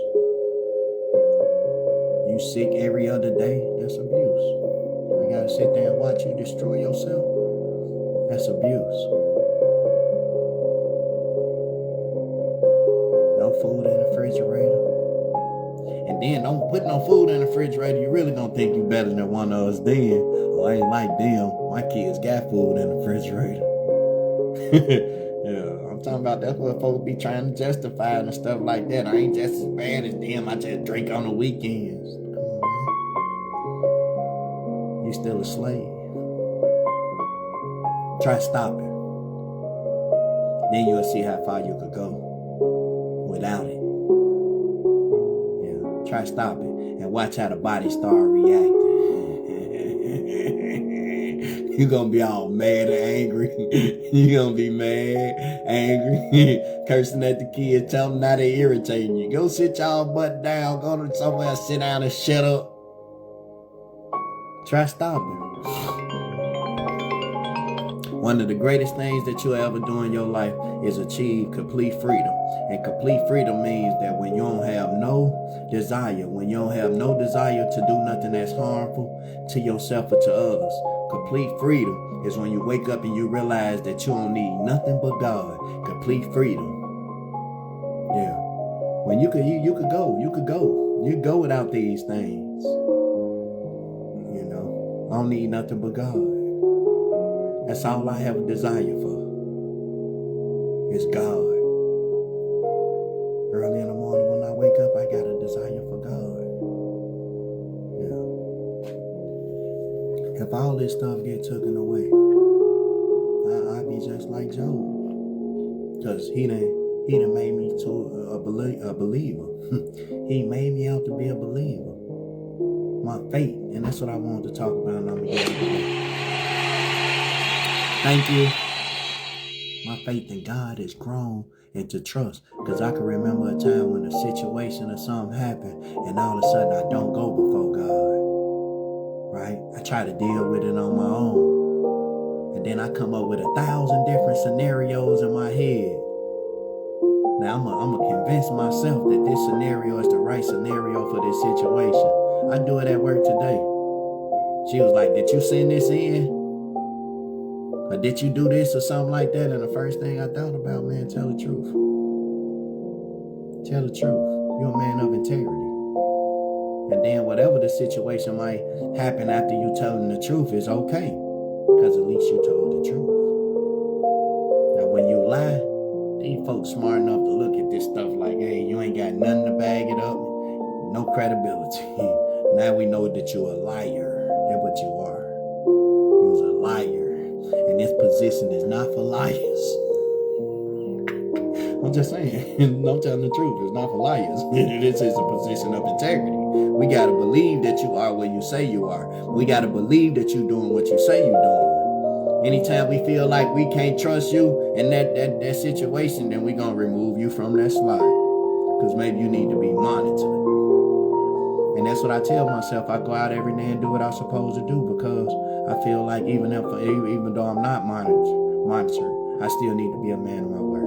You sick every other day, that's abuse. I gotta sit there and watch you destroy yourself. That's abuse. No food in the refrigerator. And then don't put no food in the refrigerator. You really gonna think you better than one of us then. Oh, I ain't like them. My kids got food in the refrigerator. Yeah, I'm talking about that's what folks be trying to justify and stuff like that. I ain't just as bad as them. I just drink on the weekends. Come on, man. You still a slave. Try stopping. Then you'll see how far you could go without it. Yeah, try stopping and watch how the body start reacting. You're gonna be all mad and angry. You're gonna be mad, angry, cursing at the kids, tell them now they irritating you. Go sit y'all butt down, go to somewhere, sit down and shut up. Try stopping. One of the greatest things that you'll ever do in your life is achieve complete freedom. And complete freedom means that when you don't have no desire, when you don't have no desire to do nothing that's harmful to yourself or to others, complete freedom is when you wake up and you realize that you don't need nothing but God. Complete freedom. Yeah. When you could go without these things. You know, I don't need nothing but God. That's all I have a desire for. Is God. Early in the morning when I wake up, I got a desire for God. Yeah. If all this stuff get taken away, I'd be just like Job. Because he done made me to a believer. He made me out to be a believer. My faith, and that's what I wanted to talk about, and I'm going to get into it. Thank you. My faith in God has grown into trust. Because I can remember a time when a situation or something happened and all of a sudden I don't go before God. Right? I try to deal with it on my own. And then I come up with 1,000 different scenarios in my head. Now I'm going to convince myself that this scenario is the right scenario for this situation. I do it at work today. She was like, did you send this in? Or did you do this or something like that? And the first thing I thought about, man, tell the truth. Tell the truth. You're a man of integrity. And then whatever the situation might happen after you telling the truth is okay. Because at least you told the truth. Now when you lie, these folks smart enough to look at this stuff like, hey, you ain't got nothing to bag it up. No credibility. Now we know that you're a liar. That's what you are. You're a liar. And this position is not for liars. I'm just saying. I'm telling the truth. It's not for liars. This is a position of integrity. We got to believe that you are where you say you are. We got to believe that you're doing what you say you're doing. Anytime we feel like we can't trust you in that situation, then we're going to remove you from that slide. Because maybe you need to be monitored. And that's what I tell myself. I go out every day and do what I'm supposed to do because I feel like even though I'm not monitored, I still need to be a man of my word.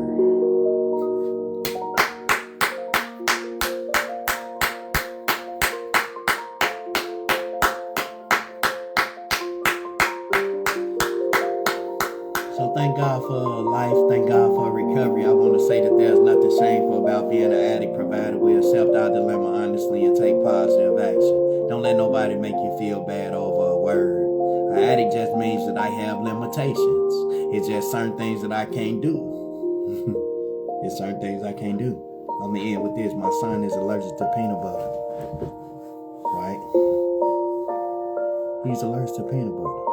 So thank God for life. Thank God for recovery. I want to say that there's nothing shameful about being an addict, provided we accept our dilemma honestly and take positive action. Don't let nobody make you feel bad over a word. An addict just means that I have limitations. It's just certain things that I can't do. It's certain things I can't do. Let me end with this. My son is allergic to peanut butter. Right? He's allergic to peanut butter.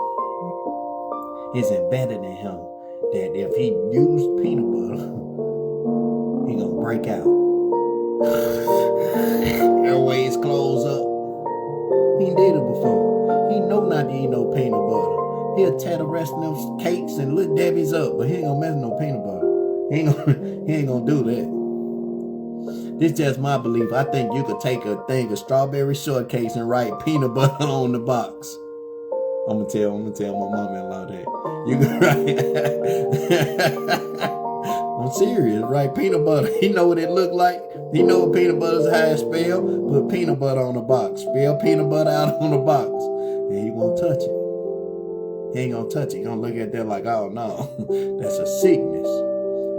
It's embedded in him that if he used peanut butter, he gonna break out. Airways close up. He did it before. He know not to eat no peanut butter. He'll tear the rest of them cakes and Little Debbie's up, but he ain't gonna mess with no peanut butter. He ain't gonna do that. This is just my belief. I think you could take a thing of strawberry shortcakes and write peanut butter on the box. I'm gonna tell my mom-in-law that. You can write I'm serious, right? Peanut butter. He know what it look like. He know what peanut butter is, how it's spelled. Put peanut butter on the box. Spell peanut butter out on the box. And he won't touch it. He ain't gonna touch it. He gonna look at that like, oh no, that's a sickness.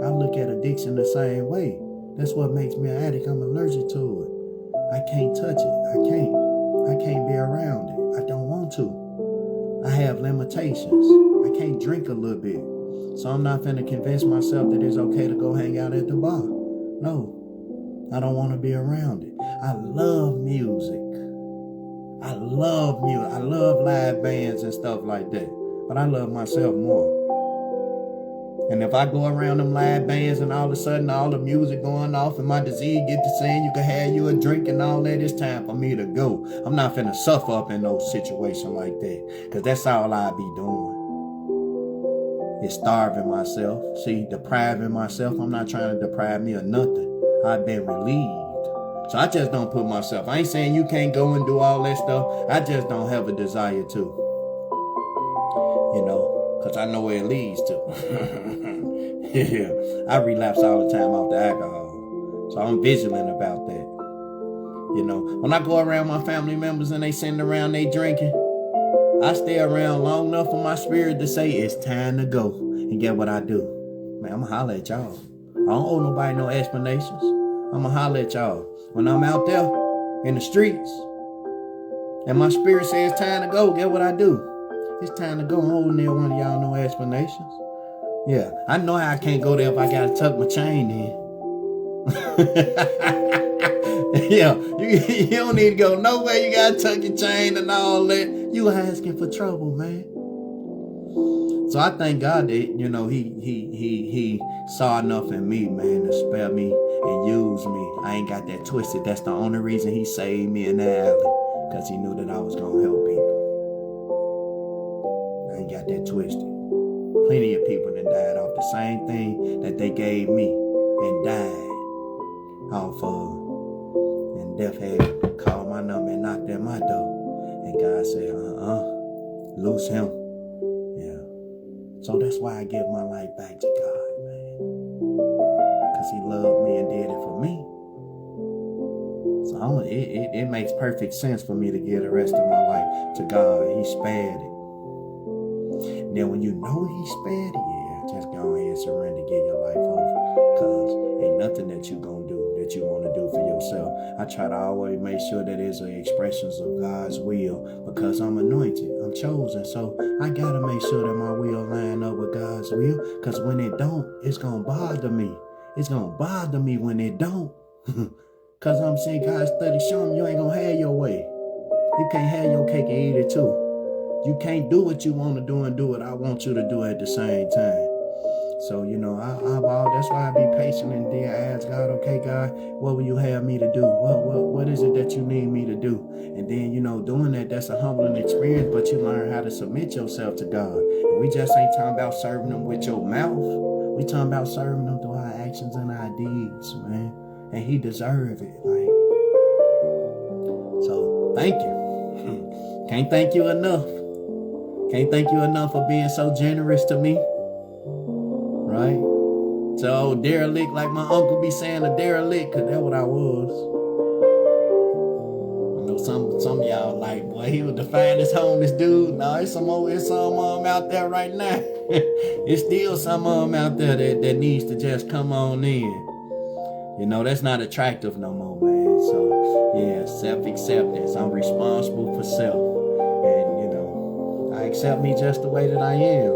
I look at addiction the same way. That's what makes me an addict. I'm allergic to it. I can't touch it. I can't be around it. I don't want to. I have limitations. I can't drink a little bit. So I'm not finna convince myself that it's okay to go hang out at the bar. No. I don't want to be around it. I love music. I love music. I love live bands and stuff like that. But I love myself more. And if I go around them live bands and all of a sudden all the music going off and my disease get to saying you can have you a drink and all that, it's time for me to go. I'm not finna suffer up in no situation like that. Because that's all I be doing. It's starving myself. See, depriving myself. I'm not trying to deprive me of nothing. I've been relieved. So I just don't put myself. I ain't saying you can't go and do all that stuff. I just don't have a desire to. You know. Because I know where it leads to. Yeah, I relapse all the time off the alcohol. So I'm vigilant about that. You know, when I go around my family members and they sitting around, they drinking, I stay around long enough for my spirit to say it's time to go. And get what I do? Man, I'm going to holler at y'all. I don't owe nobody no explanations. I'm going to holler at y'all. When I'm out there in the streets and my spirit says it's time to go, get what I do? It's time to go. I'm holding there one of y'all no explanations. Yeah, I know I can't go there if I gotta tuck my chain in. Yeah, you don't need to go nowhere. You gotta tuck your chain and all that. You asking for trouble, man. So I thank God that, you know, he saw enough in me, man, to spare me and use me. I ain't got that twisted. That's the only reason he saved me in the alley. Because he knew that I was gonna help people. Got that twisted. Plenty of people that died off the same thing that they gave me and died off of. And death had called my number and knocked at my door. And God said, loose him. Yeah. So that's why I give my life back to God, man. Because he loved me and did it for me. So it makes perfect sense for me to give the rest of my life to God. He spared it. Then when you know he spared it, yeah, just go ahead and surrender, give your life over. Because ain't nothing that you gonna do that you want to do for yourself. I try to always make sure that it's expressions of God's will, because I'm anointed, I'm chosen. So I gotta make sure that my will line up with God's will. Because when it don't, it's gonna bother me. It's gonna bother me when it don't. Because I'm saying God's study showing me you ain't gonna have your way. You can't have your cake and eat it too. You can't do what you want to do and do what I want you to do at the same time. So, you know, that's why I be patient and then ask God, okay, God, what will you have me to do? What is it that you need me to do? And then, you know, doing that's a humbling experience, but you learn how to submit yourself to God. And we just ain't talking about serving them with your mouth. We talking about serving them through our actions and our deeds, man. And he deserve it, like. So, thank you. Can't thank you enough. Can't thank you enough for being so generous to me. Right? So derelict, like my uncle be saying, a derelict, because that's what I was. I know some of y'all like, boy, he was the finest homeless dude. No, it's some of them out there right now. It's still some of them out there that needs to just come on in. You know, that's not attractive no more, man. So, yeah, self-acceptance. I'm responsible for self. I accept me just the way that I am.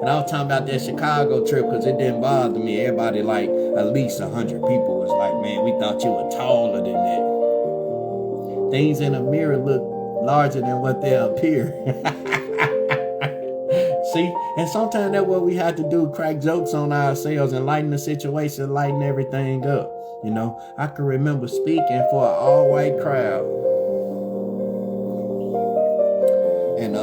And I was talking about that Chicago trip because it didn't bother me. Everybody, like, at least 100 people was like, man, we thought you were taller than that. Things in a mirror look larger than what they appear. See? And sometimes that's what we have to do, crack jokes on ourselves and lighten the situation, lighten everything up. You know, I can remember speaking for an all-white crowd. And,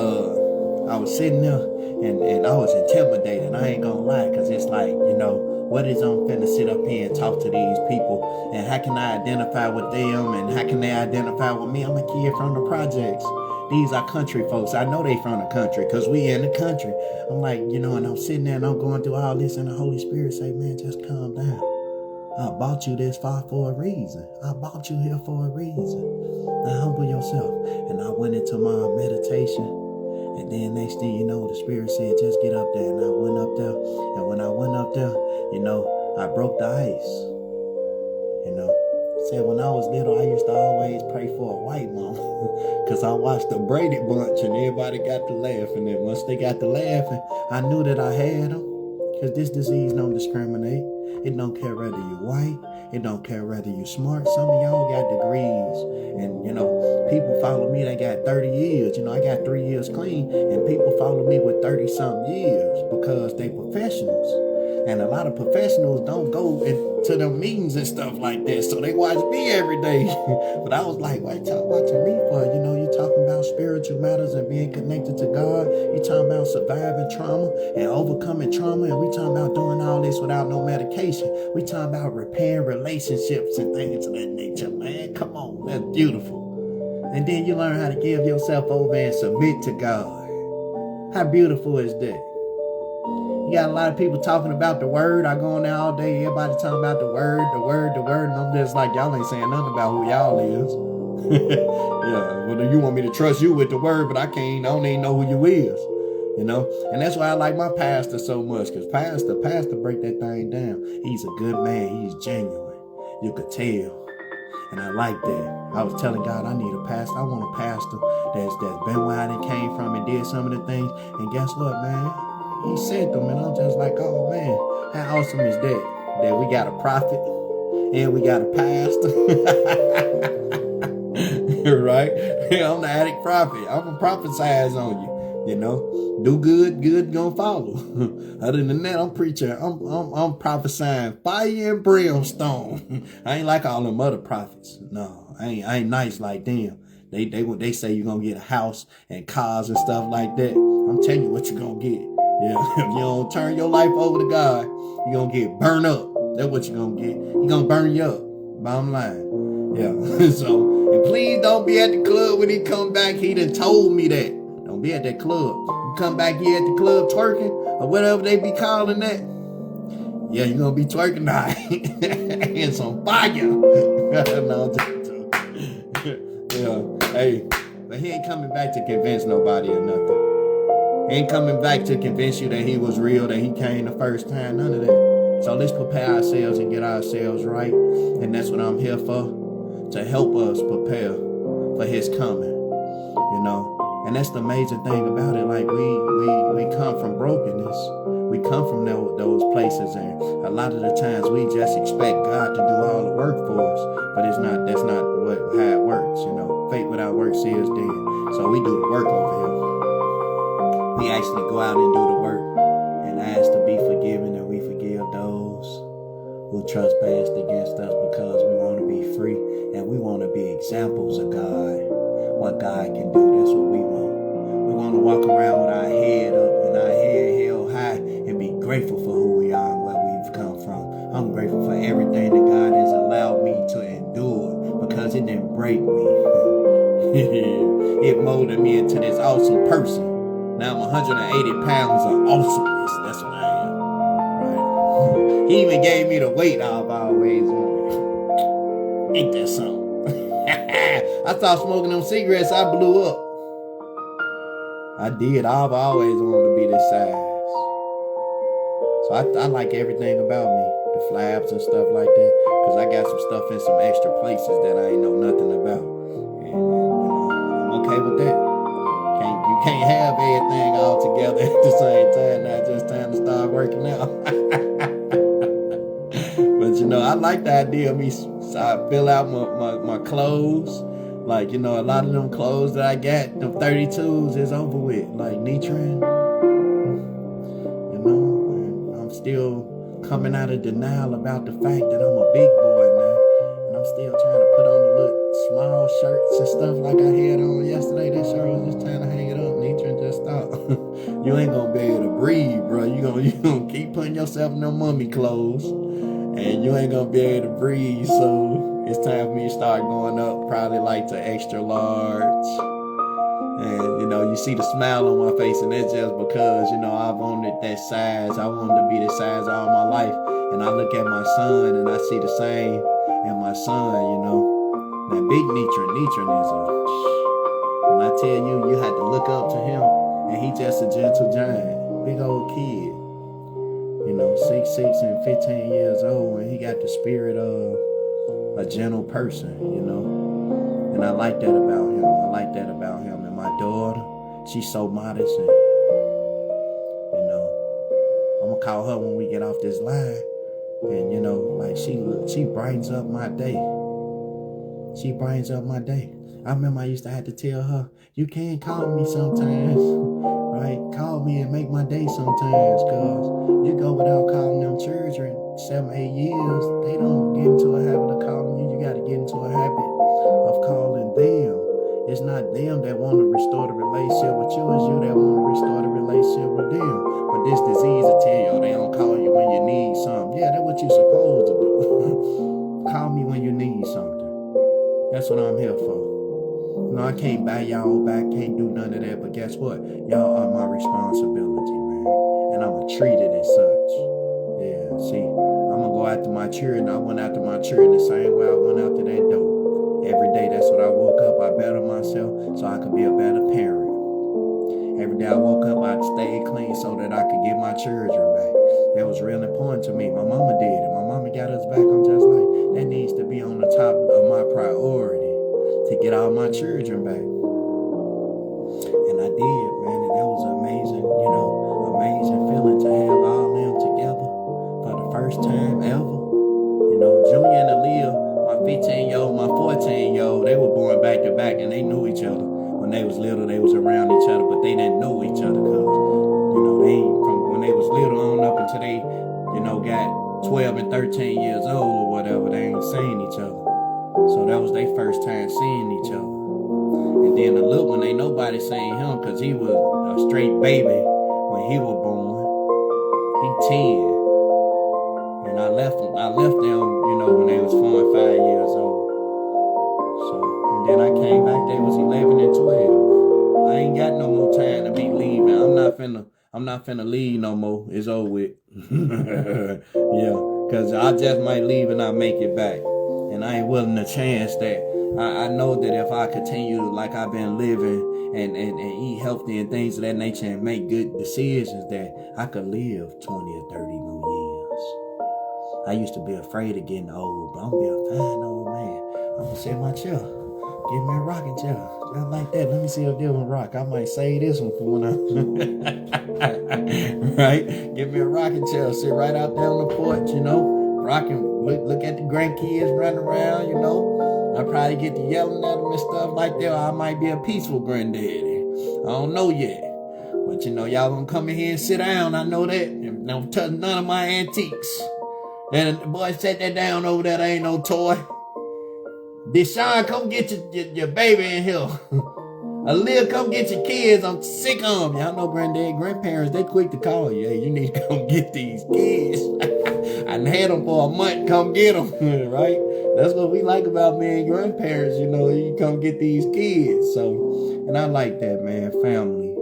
I was sitting there and I was intimidated. I ain't gonna lie, because it's like, you know, what is I'm finna sit up here and talk to these people, and how can I identify with them, and how can they identify with me? I'm a kid from the projects, These are country folks. I know they from the country because we in the country. I'm like, and I'm sitting there and I'm going through all this and the Holy Spirit say, man, just calm down. I bought you this far for a reason. I bought you here for a reason. Now humble yourself. And I went into my meditation. And then next thing you know, the Spirit said, just get up there. And I went up there. And when I went up there, I broke the ice. Said when I was little, I used to always pray for a white mama. Because I watched the Brady Bunch and everybody got to laughing. And once they got to laughing, I knew that I had them. Because this disease don't discriminate. It don't care whether you white. It don't care whether you smart. Some of y'all got degrees. And, people follow me, they got 30 years. I got 3 years clean. And people follow me with 30-something years because they professionals. And a lot of professionals don't go into them meetings and stuff like that. So they watch me every day. But I was like, what y'all watching me for? You talking about spiritual matters and being connected to God. You talking about surviving trauma and overcoming trauma. And we talking about doing all this without no medication. We talking about repairing relationships and things of that nature. Man, come on. That's beautiful. And then you learn how to give yourself over and submit to God. How beautiful is that? You got a lot of people talking about the word. I go on there all day. Everybody talking about the word. And I'm just like, y'all ain't saying nothing about who y'all is. Yeah. Well, you want me to trust you with the word, but I don't even know who you is. And that's why I like my pastor so much. Because pastor break that thing down. He's a good man. He's genuine. You could tell. And I like that. I was telling God, I need a pastor. I want a pastor that's been where I came from and did some of the things. And guess what, man? He said them, and I'm just like, oh man, how awesome is that? That we got a prophet and we got a pastor. Right? I'm the addict prophet. I'm gonna prophesize on you. Do good gonna follow. Other than that, I'm preaching. I'm prophesying fire and brimstone. I ain't like all them other prophets. No, I ain't nice like them. They say you're gonna get a house and cars and stuff like that. I'm telling you what you're gonna get. Yeah, if you don't turn your life over to God, you're going to get burned up. That's what you're going to get. He's going to burn you up. Bottom line. Yeah. So, and please don't be at the club when he come back. He done told me that. Don't be at that club. You come back here at the club twerking or whatever they be calling that. Yeah, you're going to be twerking now. And some fire. No, yeah. Hey, but he ain't coming back to convince nobody or nothing. He ain't coming back to convince you that he was real, that he came the first time. None of that. So let's prepare ourselves and get ourselves right. And that's what I'm here for. To help us prepare for his coming. And that's the amazing thing about it. Like we come from brokenness. We come from those places. And a lot of the times we just expect God to do all the work for us. But that's not how it works. Faith without works is dead. So we do the work over here. We actually go out and do the work and ask to be forgiven, and we forgive those who trespassed against us because we want to be free and we want to be examples of God, what God can do. That's what we want. We want to walk around with our head up and our head held high and be grateful for who we are and where we've come from. I'm grateful for everything that God has allowed me to endure because it didn't break me. It molded me into this awesome person. Now I'm 180 pounds of awesomeness. That's what I am. Right? He even gave me the weight I've always wanted. Ain't that something? I started smoking them cigarettes, I blew up. I did. I've always wanted to be this size. So I like everything about me. The flaps and stuff like that. Because I got some stuff in some extra places that I ain't know nothing about. And I'm okay with that. You can't have everything all together at the same time. Now it's just time to start working out. But I like the idea of me. So I fill out my clothes. Like, a lot of them clothes that I got, them 32s is over with. Like Nitrin. And I'm still coming out of denial about the fact that I'm a big boy now. And I'm still trying to put on the little small shirts and stuff like I had on yesterday. That shirt was just trying to hang it up. Nitrin just stopped. You ain't gonna be able to breathe, bro. You gonna keep putting yourself in them mummy clothes, and you ain't gonna be able to breathe. So it's time for me to start going up, probably like to extra large. And, you know, you see the smile on my face, and it's just because, you know, I wanted that size. I wanted to be this size all my life. And I look at my son, and I see the same in my son, you know. That big Nitron is when I tell you, you had to look up to him, and he just a gentle giant, big old kid. You know, 6'6" and 15 years old, and he got the spirit of a gentle person, you know. And I like that about him. And my daughter, she's so modest, and, you know, I'm gonna call her when we get off this line. And, you know, like, she brightens up my day. She brightens up my day. I remember I used to have to tell her, you can call me sometimes, right? Call me and make my day sometimes, because you go without calling them children 7, 8 years, they don't get into a habit of calling you. You got to get into a habit of calling them. It's not them that want to restore the relationship with you. It's you that want to restore the relationship with them. But this disease will tell you, they don't call you when you need something. Yeah, that's what you're supposed to do. Call me when you need something. That's what I'm here for. No, I can't buy y'all back, can't do none of that. But guess what? Y'all are my responsibility, man. And I'm going to treat it as such. Yeah, see, I'm going to go after my children. I went after my children the same way I went after that dope. Every day, that's what I woke up. I better myself so I could be a better parent. Every day I woke up, I stayed clean so that I could get my children back. That was real important to me. My mama did it. My mama got us back. I'm just like, that needs to be on the top of my priority to get all my children back. And I did, man. And that was amazing, you know, amazing feeling to have all them together for the first time ever. You know, Junior and Aaliyah, my 15-year-old, my 14-year-old, they were born back to back, and they knew each other. When they was little, they was around each other, but they didn't know each other, because, you know, they from when they was little on up until they, you know, got 12 and 13 years old or whatever, they ain't seen each other. So that was their first time seeing each other. And then the little one, ain't nobody seen him, because he was a straight baby when he was born. He 10. And I left them, you know, when they was 4 and 5 years old. So, and then I came back, they was 11 and 12. I ain't got no more time to be leaving. I'm not finna leave no more. It's over with. Yeah, because I just might leave and not make it back. And I ain't willing to chance that. I know that if I continue like I've been living and eat healthy and things of that nature and make good decisions, that I could live 20 or 30 more years. I used to be afraid of getting old, but I'm gonna be a fine old man. I'm gonna sit in my chair. Give me a rocking chair. Just like that. Let me see if this one rock. I might save this one for when I right? Give me a rocking chair. Sit right out there on the porch, you know. Rocking. Look at the grandkids running around, you know. I probably get to yelling at them and stuff like that. Or I might be a peaceful granddaddy. I don't know yet. But you know, y'all gonna come in here and sit down. I know that. And don't touch none of my antiques. And the boy, set that down over there. That ain't no toy. Deshaun, come get your baby in here. Aaliyah, come get your kids. I'm sick of them. Y'all know grandparents, they quick to call you. Hey, you need to come get these kids. I had them for a month. Come get them, right? That's what we like about being grandparents. You know, you come get these kids. So, and I like that, man. Family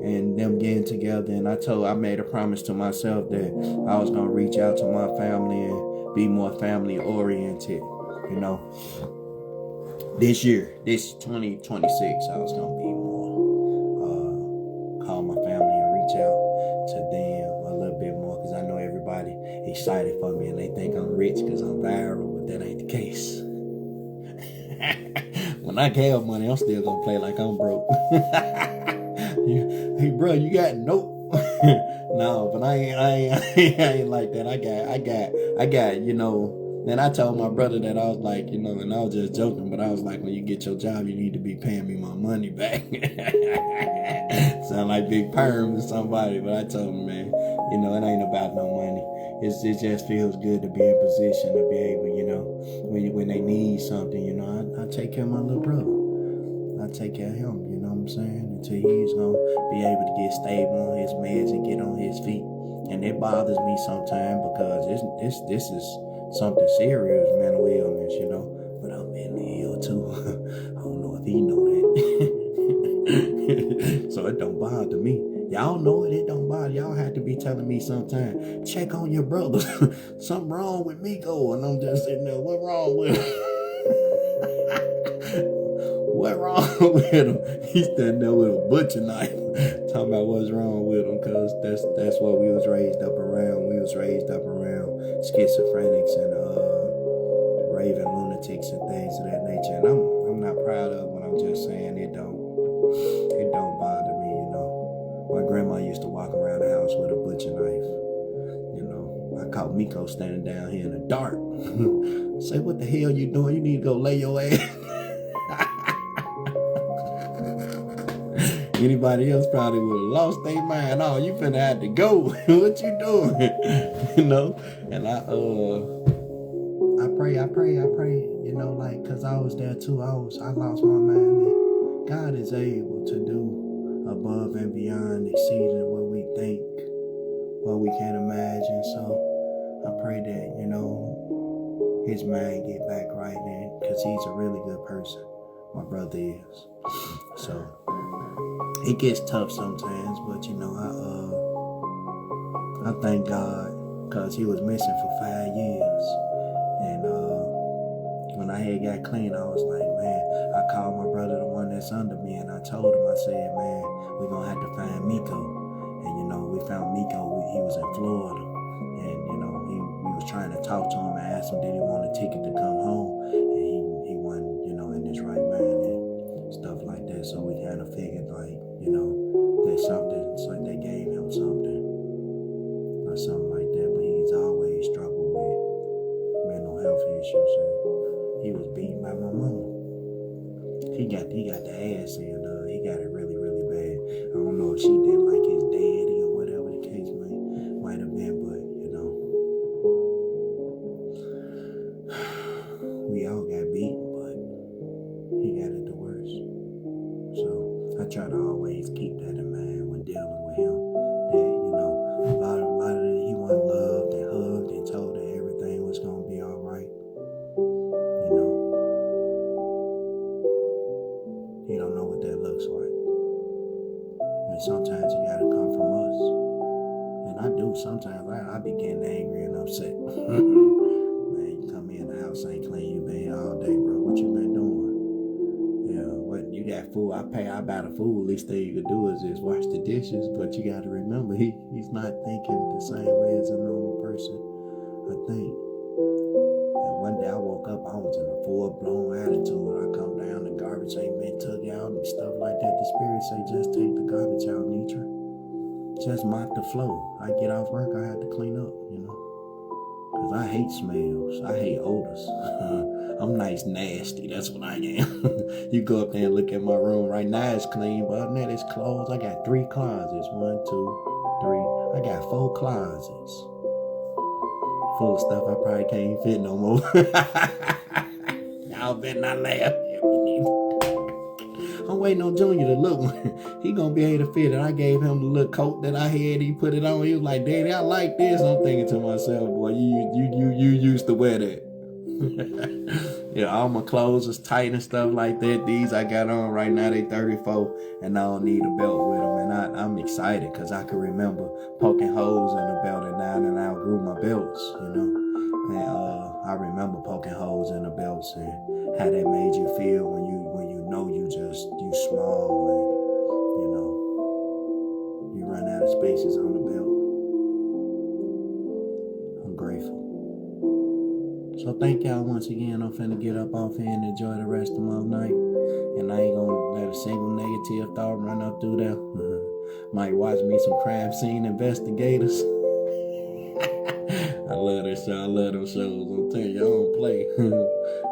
and them getting together. And I made a promise to myself that I was gonna reach out to my family and be more family oriented. You know, this year, this 2026, I was gonna be more call my family and reach out to them a little bit more, because I know everybody excited for me and they think I'm rich because I'm viral, but that ain't the case. When I have money, I'm still gonna play like I'm broke. Hey, bro, you got nope. No, but I ain't like that. I got, you know. And I told my brother that I was like, you know, and I was just joking, but I was like, when you get your job, you need to be paying me my money back. Sound like Big Perm to somebody, but I told him, man, you know, it ain't about no money. It just feels good to be in position to be able, you know, when they need something, you know, I take care of my little brother. I take care of him, you know what I'm saying? Until he's going to be able to get stable on his meds and get on his feet. And it bothers me sometimes because this is something serious, mental illness, you know. But I'm mentally ill too. I don't know if he know that. Y'all know it. It don't bother. Y'all have to be telling me sometime, check on your brother. Something wrong with Miko. And I'm just sitting there, what wrong with him? What wrong with him? He's standing there with a butcher knife. Talking about what's wrong with him. Because that's what we was raised up around. We was raised up around schizophrenics and raving lunatics and things of that nature. And I'm not proud of what I'm just saying. It don't bother me, you know. My grandma used to walk around the house with a butcher knife. You know, I caught Miko standing down here in the dark. Say, what the hell you doing? You need to go lay your ass. Anybody else probably would have lost their mind. Oh, you finna have to go. What you doing? You know? And I pray, you know, like, cause I was there too. I lost my mind that God is able to do above and beyond, exceeding what we think, what we can imagine. So I pray that, you know, his mind get back right then, cause he's a really good person. My brother is. So it gets tough sometimes, but you know, I thank God, cause he was missing for 5 years. And when I had got clean, I was like, man, I called my brother, the one that's under me, and I told him, I said, man, we're gonna have to find Miko. And you know, we found Miko. He was in Florida, and you know, we was trying to talk to him and ask him, did he want a ticket to come home? And he wasn't, you know, in his right mind and stuff like that. So we kind of figured, like, you know, there's something, so they gave him something or something like that. But he's always struggled with mental health issues, and he was beaten by my mama. He got the ass in. He got it really, really bad. I don't know if she didn't like his daddy or whatever the case might have been, but you know, we all got beaten, but he got it the worst. So I try to always keep that in mind when dealing with him. That, you know, a lot of it, he wasn't loved and hugged and told that everything was gonna be all right. You know, you don't know what that looks like. And sometimes you gotta come from us. And I do sometimes. I be getting angry and upset. Man, you come in the house ain't clean. You been here all day, bro. What you been doing? Yeah, what you got food? I buy the food. Least thing you could do is just wash the dishes. But you gotta remember, he's not thinking the same way as a normal person, I think. And one day I woke up, I was in a full-blown attitude. I come down, the garbage ain't been took out and stuff like that. The spirit say, just take the garbage out, Nitra. Just mop the floor. I get off work, I have to clean up, you know. Cause I hate smells. I hate odors. I'm nice nasty. That's what I am. You go up there and look at my room. Right now it's clean, but other than that it's closed. I got 3 closets. 1, 2, 3. I got 4 closets. Full of stuff I probably can't fit no more. Y'all better not laugh at me. I'm waiting on Junior to look. He gonna be able to fit it. I gave him the little coat that I had. He put it on. He was like, Daddy, I like this. I'm thinking to myself, boy, you used to wear that. Yeah, all my clothes is tight and stuff like that. These I got on right now, they 34, and I don't need a belt with them. And I'm excited because I can remember poking holes in the belt, and now I outgrew my belts, you know. And I remember poking holes in the belts and how that made you feel when you know you small and you know you run out of spaces on the belt. I'm grateful. So thank y'all once again. I'm finna get up off here and enjoy the rest of my night. And I ain't gonna let a single negative thought run up through there. Might watch me some crime scene investigators. I love this show. I love them shows. I'm telling you, I don't play.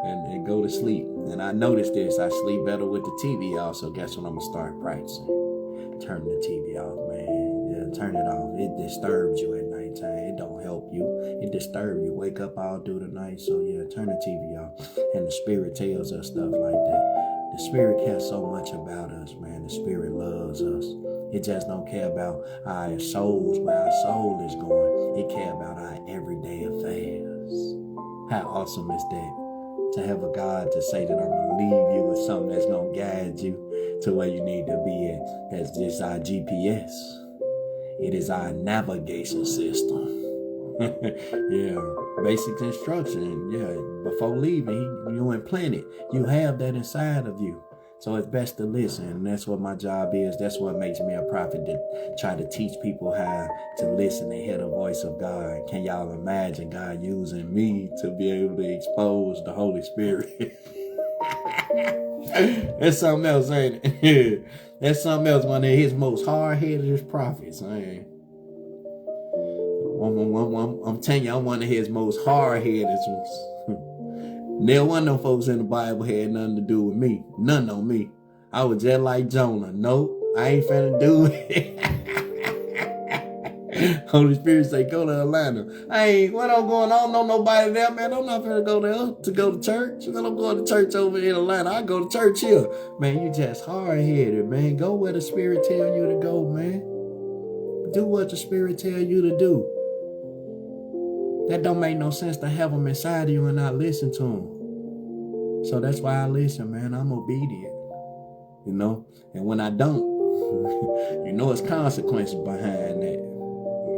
and go to sleep. And I noticed this. I sleep better with the TV off. So guess what I'm gonna start practicing? Turn the TV off, man. Yeah, turn it off. It disturbs you at nighttime. It don't help you. It disturbs you. Wake up all through the night. So yeah, turn the TV off. And the spirit tells us stuff like that. The spirit cares so much about us, man. The spirit loves us. It just don't care about our souls, where our soul is going. It cares about our everyday affairs. How awesome is that? To have a God to say that I'm going to leave you with something that's going to guide you to where you need to be at. That's just our GPS. It is our navigation system. Yeah, basic instruction. Yeah, before leaving, you implant it. You have that inside of you. So it's best to listen. And that's what my job is. That's what makes me a prophet, to try to teach people how to listen and hear the voice of God. Can y'all imagine God using me to be able to expose the Holy Spirit? That's something else, ain't it? That's something else. One of his most hard-headed prophets, man. I'm telling you, I'm one of his most hard-headed ones. There wasn't no folks in the Bible had nothing to do with me. None on me. I was just like Jonah. Nope, I ain't finna do it. Holy Spirit say, go to Atlanta. What I'm going on? I don't know nobody there, man. I'm not finna go there to go to church. I'm going to church over in Atlanta. I go to church here. Man, you just hard-headed, man. Go where the Spirit tell you to go, man. Do what the Spirit tell you to do. That don't make no sense to have them inside of you and not listen to them. So that's why I listen, man. I'm obedient, you know. And when I don't, you know, it's consequences behind that.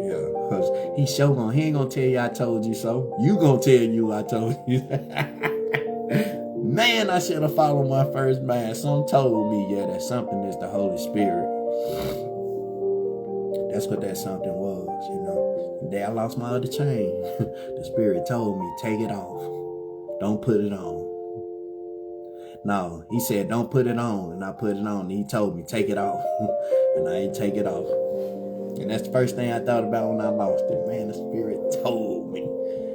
Yeah, because he ain't gonna tell you I told you so. You gonna tell you I told you. Man, I should have followed my first mind. Some told me, yeah, that something is the Holy Spirit. That's what that something was, you know. The day I lost my other chain, the Spirit told me, take it off. Don't put it on. No, he said, don't put it on. And I put it on. And he told me, take it off. And I ain't take it off. And that's the first thing I thought about when I lost it. Man, the Spirit told me.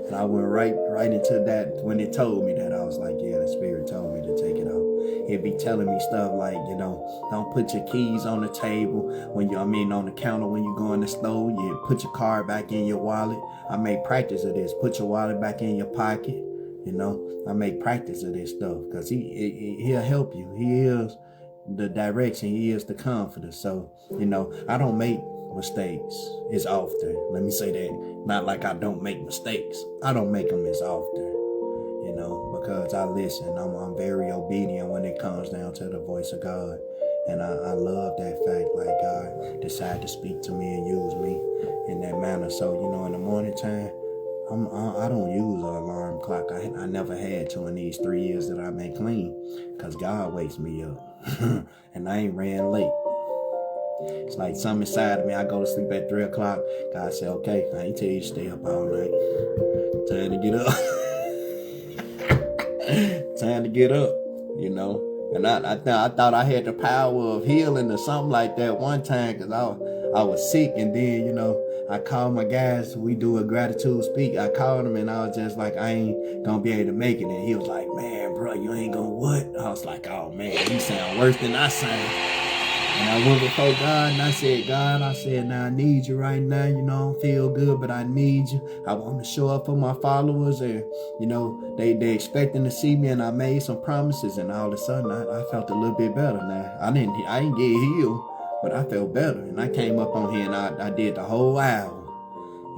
And I went right into that. When it told me that, I was like, yeah, the Spirit told me to take it off. He'd be telling me stuff like, you know, don't put your keys on the table on the counter when you go in the store. You put your card back in your wallet. I made practice of this. Put your wallet back in your pocket. You know, I make practice of this stuff because he'll help you. He is the direction. He is the comforter. So, you know, I don't make mistakes as often. Let me say that. Not like I don't make mistakes. I don't make them as often, you know, because I listen. I'm very obedient when it comes down to the voice of God. And I love that fact, like God decided to speak to me and use me in that manner. So, you know, in the morning time, I don't use an alarm clock. I never had to in these 3 years that I've been clean, because God wakes me up. And I ain't ran late. It's like something inside of me. I go to sleep at 3 o'clock. God said, okay, I ain't tell you to stay up all night. Time to get up. Time to get up, you know. And I thought I had the power of healing or something like that one time, because I was sick. And then, you know, I called my guys. We do a gratitude speak. I called him and I was just like, I ain't gonna be able to make it. And he was like, man, bro, you ain't gonna what? I was like, oh man, you sound worse than I sound. And I went before God and I said, God, now I need you right now. You know, I don't feel good, but I need you. I want to show up for my followers, and, you know, they expecting to see me, and I made some promises, and all of a sudden I felt a little bit better now. I didn't get healed, but I felt better. And I came up on here and I did the whole hour.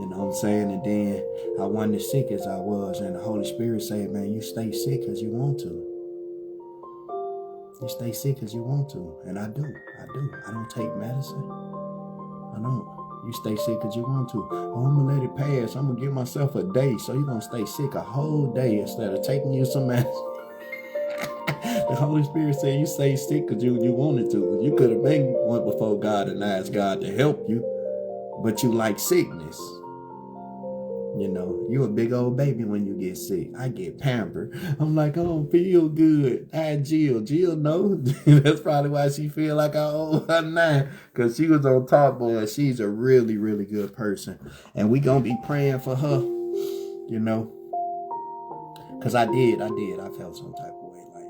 You know what I'm saying? And then I wasn't as sick as I was, and the Holy Spirit said, man, you stay sick as you want to. You stay sick as you want to. And I do. I don't take medicine. I don't. You stay sick as you want to. Oh, I'm going to let it pass. I'm going to give myself a day. So you're going to stay sick a whole day instead of taking you some medicine. The Holy Spirit said you stay sick because you wanted to. You could have been went before God and asked God to help you. But you like sickness. You know, you a big old baby when you get sick. I get pampered. I'm like, I don't feel good. I had Jill. Jill, no. That's probably why she feel like I owe her now. Because she was on top, boy. She's a really, really good person. And we going to be praying for her, you know. Because I felt some type of way, like,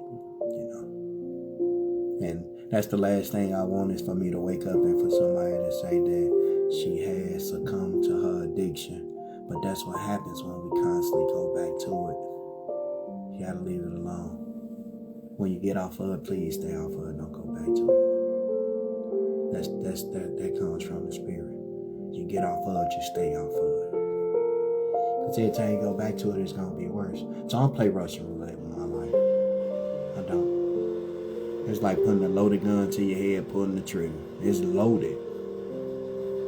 you know. And that's the last thing I want is for me to wake up and for somebody to say that she has succumbed to her addiction. But that's what happens when we constantly go back to it. You gotta leave it alone. When you get off of it, please stay off of it. Don't go back to it. That comes from the Spirit. You get off of it, you stay off of it. Because every time you go back to it, it's gonna be worse. So I don't play Russian roulette with my life. I don't. It's like putting a loaded gun to your head, pulling the trigger. It's loaded.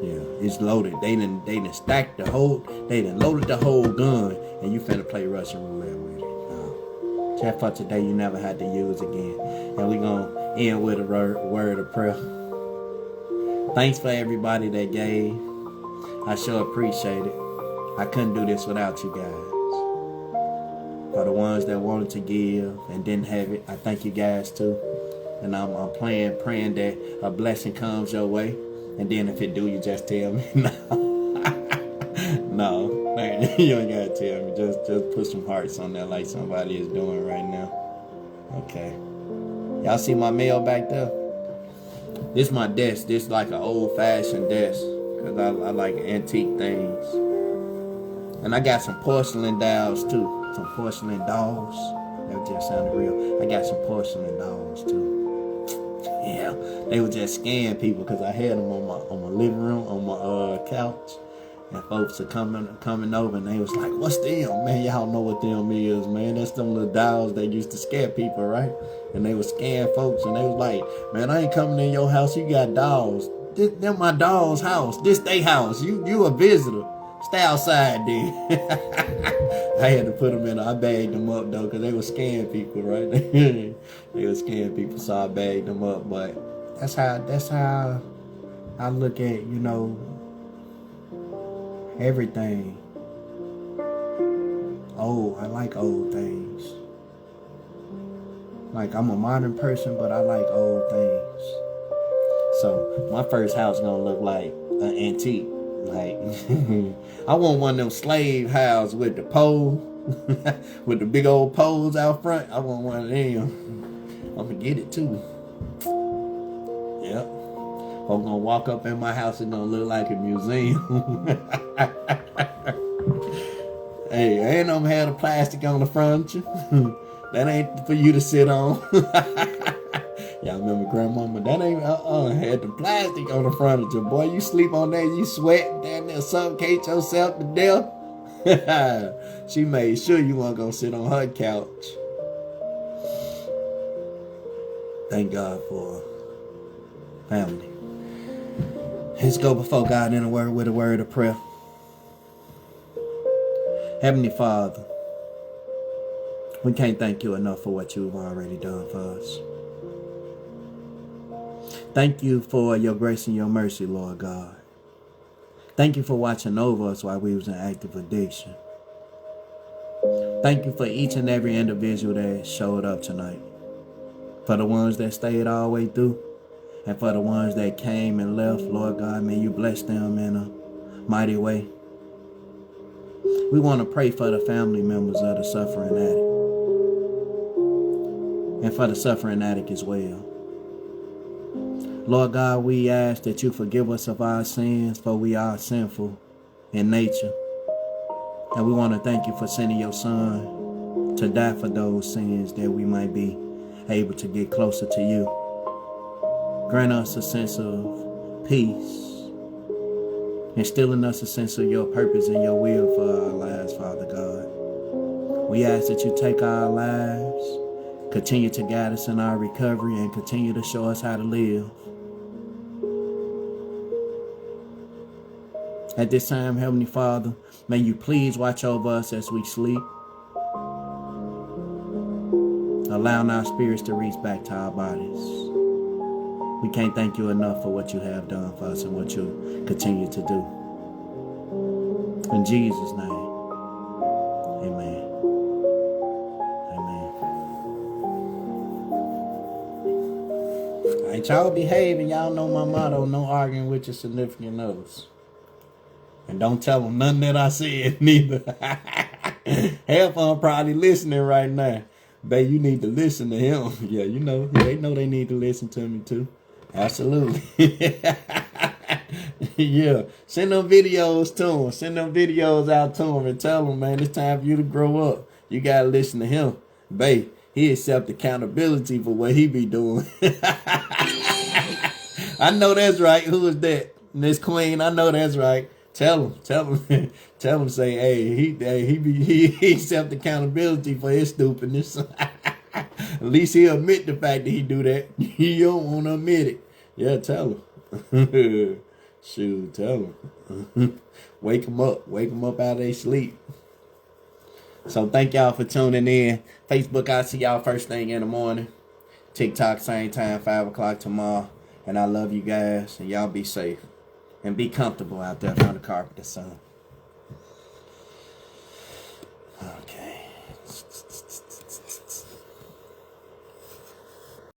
Yeah, it's loaded. They done stacked the whole, they done loaded the whole gun, and you finna play Russian roulette with it. No. Just for today, you never had to use again. And we gonna end with a word of prayer. Thanks for everybody that gave. I sure appreciate it. I couldn't do this without you guys. For the ones that wanted to give and didn't have it, I thank you guys too. And I'm praying that a blessing comes your way. And then if it do, you just tell me. No, you ain't gotta tell me. Just put some hearts on there like somebody is doing right now. Okay. Y'all see my mail back there? This is my desk. This is like an old-fashioned desk. Because I like antique things. And I got some porcelain dolls too. Some porcelain dolls. That just sounded real. I got some porcelain dolls too. Yeah, they would just scam people because I had them on my living room, on my couch. And folks are coming over and they was like, what's them? Man, y'all know what them is, man. That's them little dolls that used to scare people, right? And they would scam folks and they was like, man, I ain't coming in your house. You got dolls. Them my doll's house. This they house. You a visitor. Stay outside, dude. I had to put them in. I bagged them up though, cause they were scaring people, right? They were scaring people, so I bagged them up. But that's how I look at, you know, everything. Oh, I like old things. Like I'm a modern person, but I like old things. So my first house gonna look like an antique. Like I want one of them slave houses with the pole, with the big old poles out front. I want one of them. I'm gonna get it too. Yep. I'm gonna walk up in my house, it's gonna look like a museum. Hey, I ain't gonna have the plastic on the furniture. That ain't for you to sit on. Y'all remember grandmama? That ain't had the plastic on the furniture. Boy, you sleep on that, you sweat down there, suffocate yourself to death. She made sure you weren't gonna sit on her couch. Thank God for family. Let's go before God in a word with a word of prayer. Heavenly Father, we can't thank you enough for what you've already done for us. Thank you for your grace and your mercy, Lord God. Thank you for watching over us while we was in active addiction. Thank you for each and every individual that showed up tonight. For the ones that stayed all the way through. And for the ones that came and left, Lord God, may you bless them in a mighty way. We want to pray for the family members of the suffering addict. And for the suffering addict as well. Lord God, we ask that you forgive us of our sins, for we are sinful in nature. And we want to thank you for sending your son to die for those sins that we might be able to get closer to you. Grant us a sense of peace, instill in us a sense of your purpose and your will for our lives, Father God. We ask that you take our lives, continue to guide us in our recovery, and continue to show us how to live. At this time, Heavenly Father, may you please watch over us as we sleep, allowing our spirits to reach back to our bodies. We can't thank you enough for what you have done for us and what you continue to do. In Jesus' name, amen. Amen. All right, y'all behave, and y'all know my motto, no arguing with your significant others. And don't tell them nothing that I said, neither. Half of them probably listening right now. Babe, you need to listen to him. Yeah, you know, they know they need to listen to me too. Absolutely. Yeah, send them videos to them. Send them videos out to them and tell them, man, it's time for you to grow up. You got to listen to him. Babe, he accept accountability for what he be doing. I know that's right. Who is that? Miss Queen, I know that's right. Tell him, say, hey, he accept accountability for his stupidness. At least he'll admit the fact that he do that. He don't want to admit it. Yeah, tell him. Shoot, tell them. Wake them up. Wake them up out of their sleep. So thank y'all for tuning in. Facebook, I'll see y'all first thing in the morning. TikTok, same time, 5 o'clock tomorrow. And I love you guys. And y'all be safe. And be comfortable out there on the carpet, son. Okay.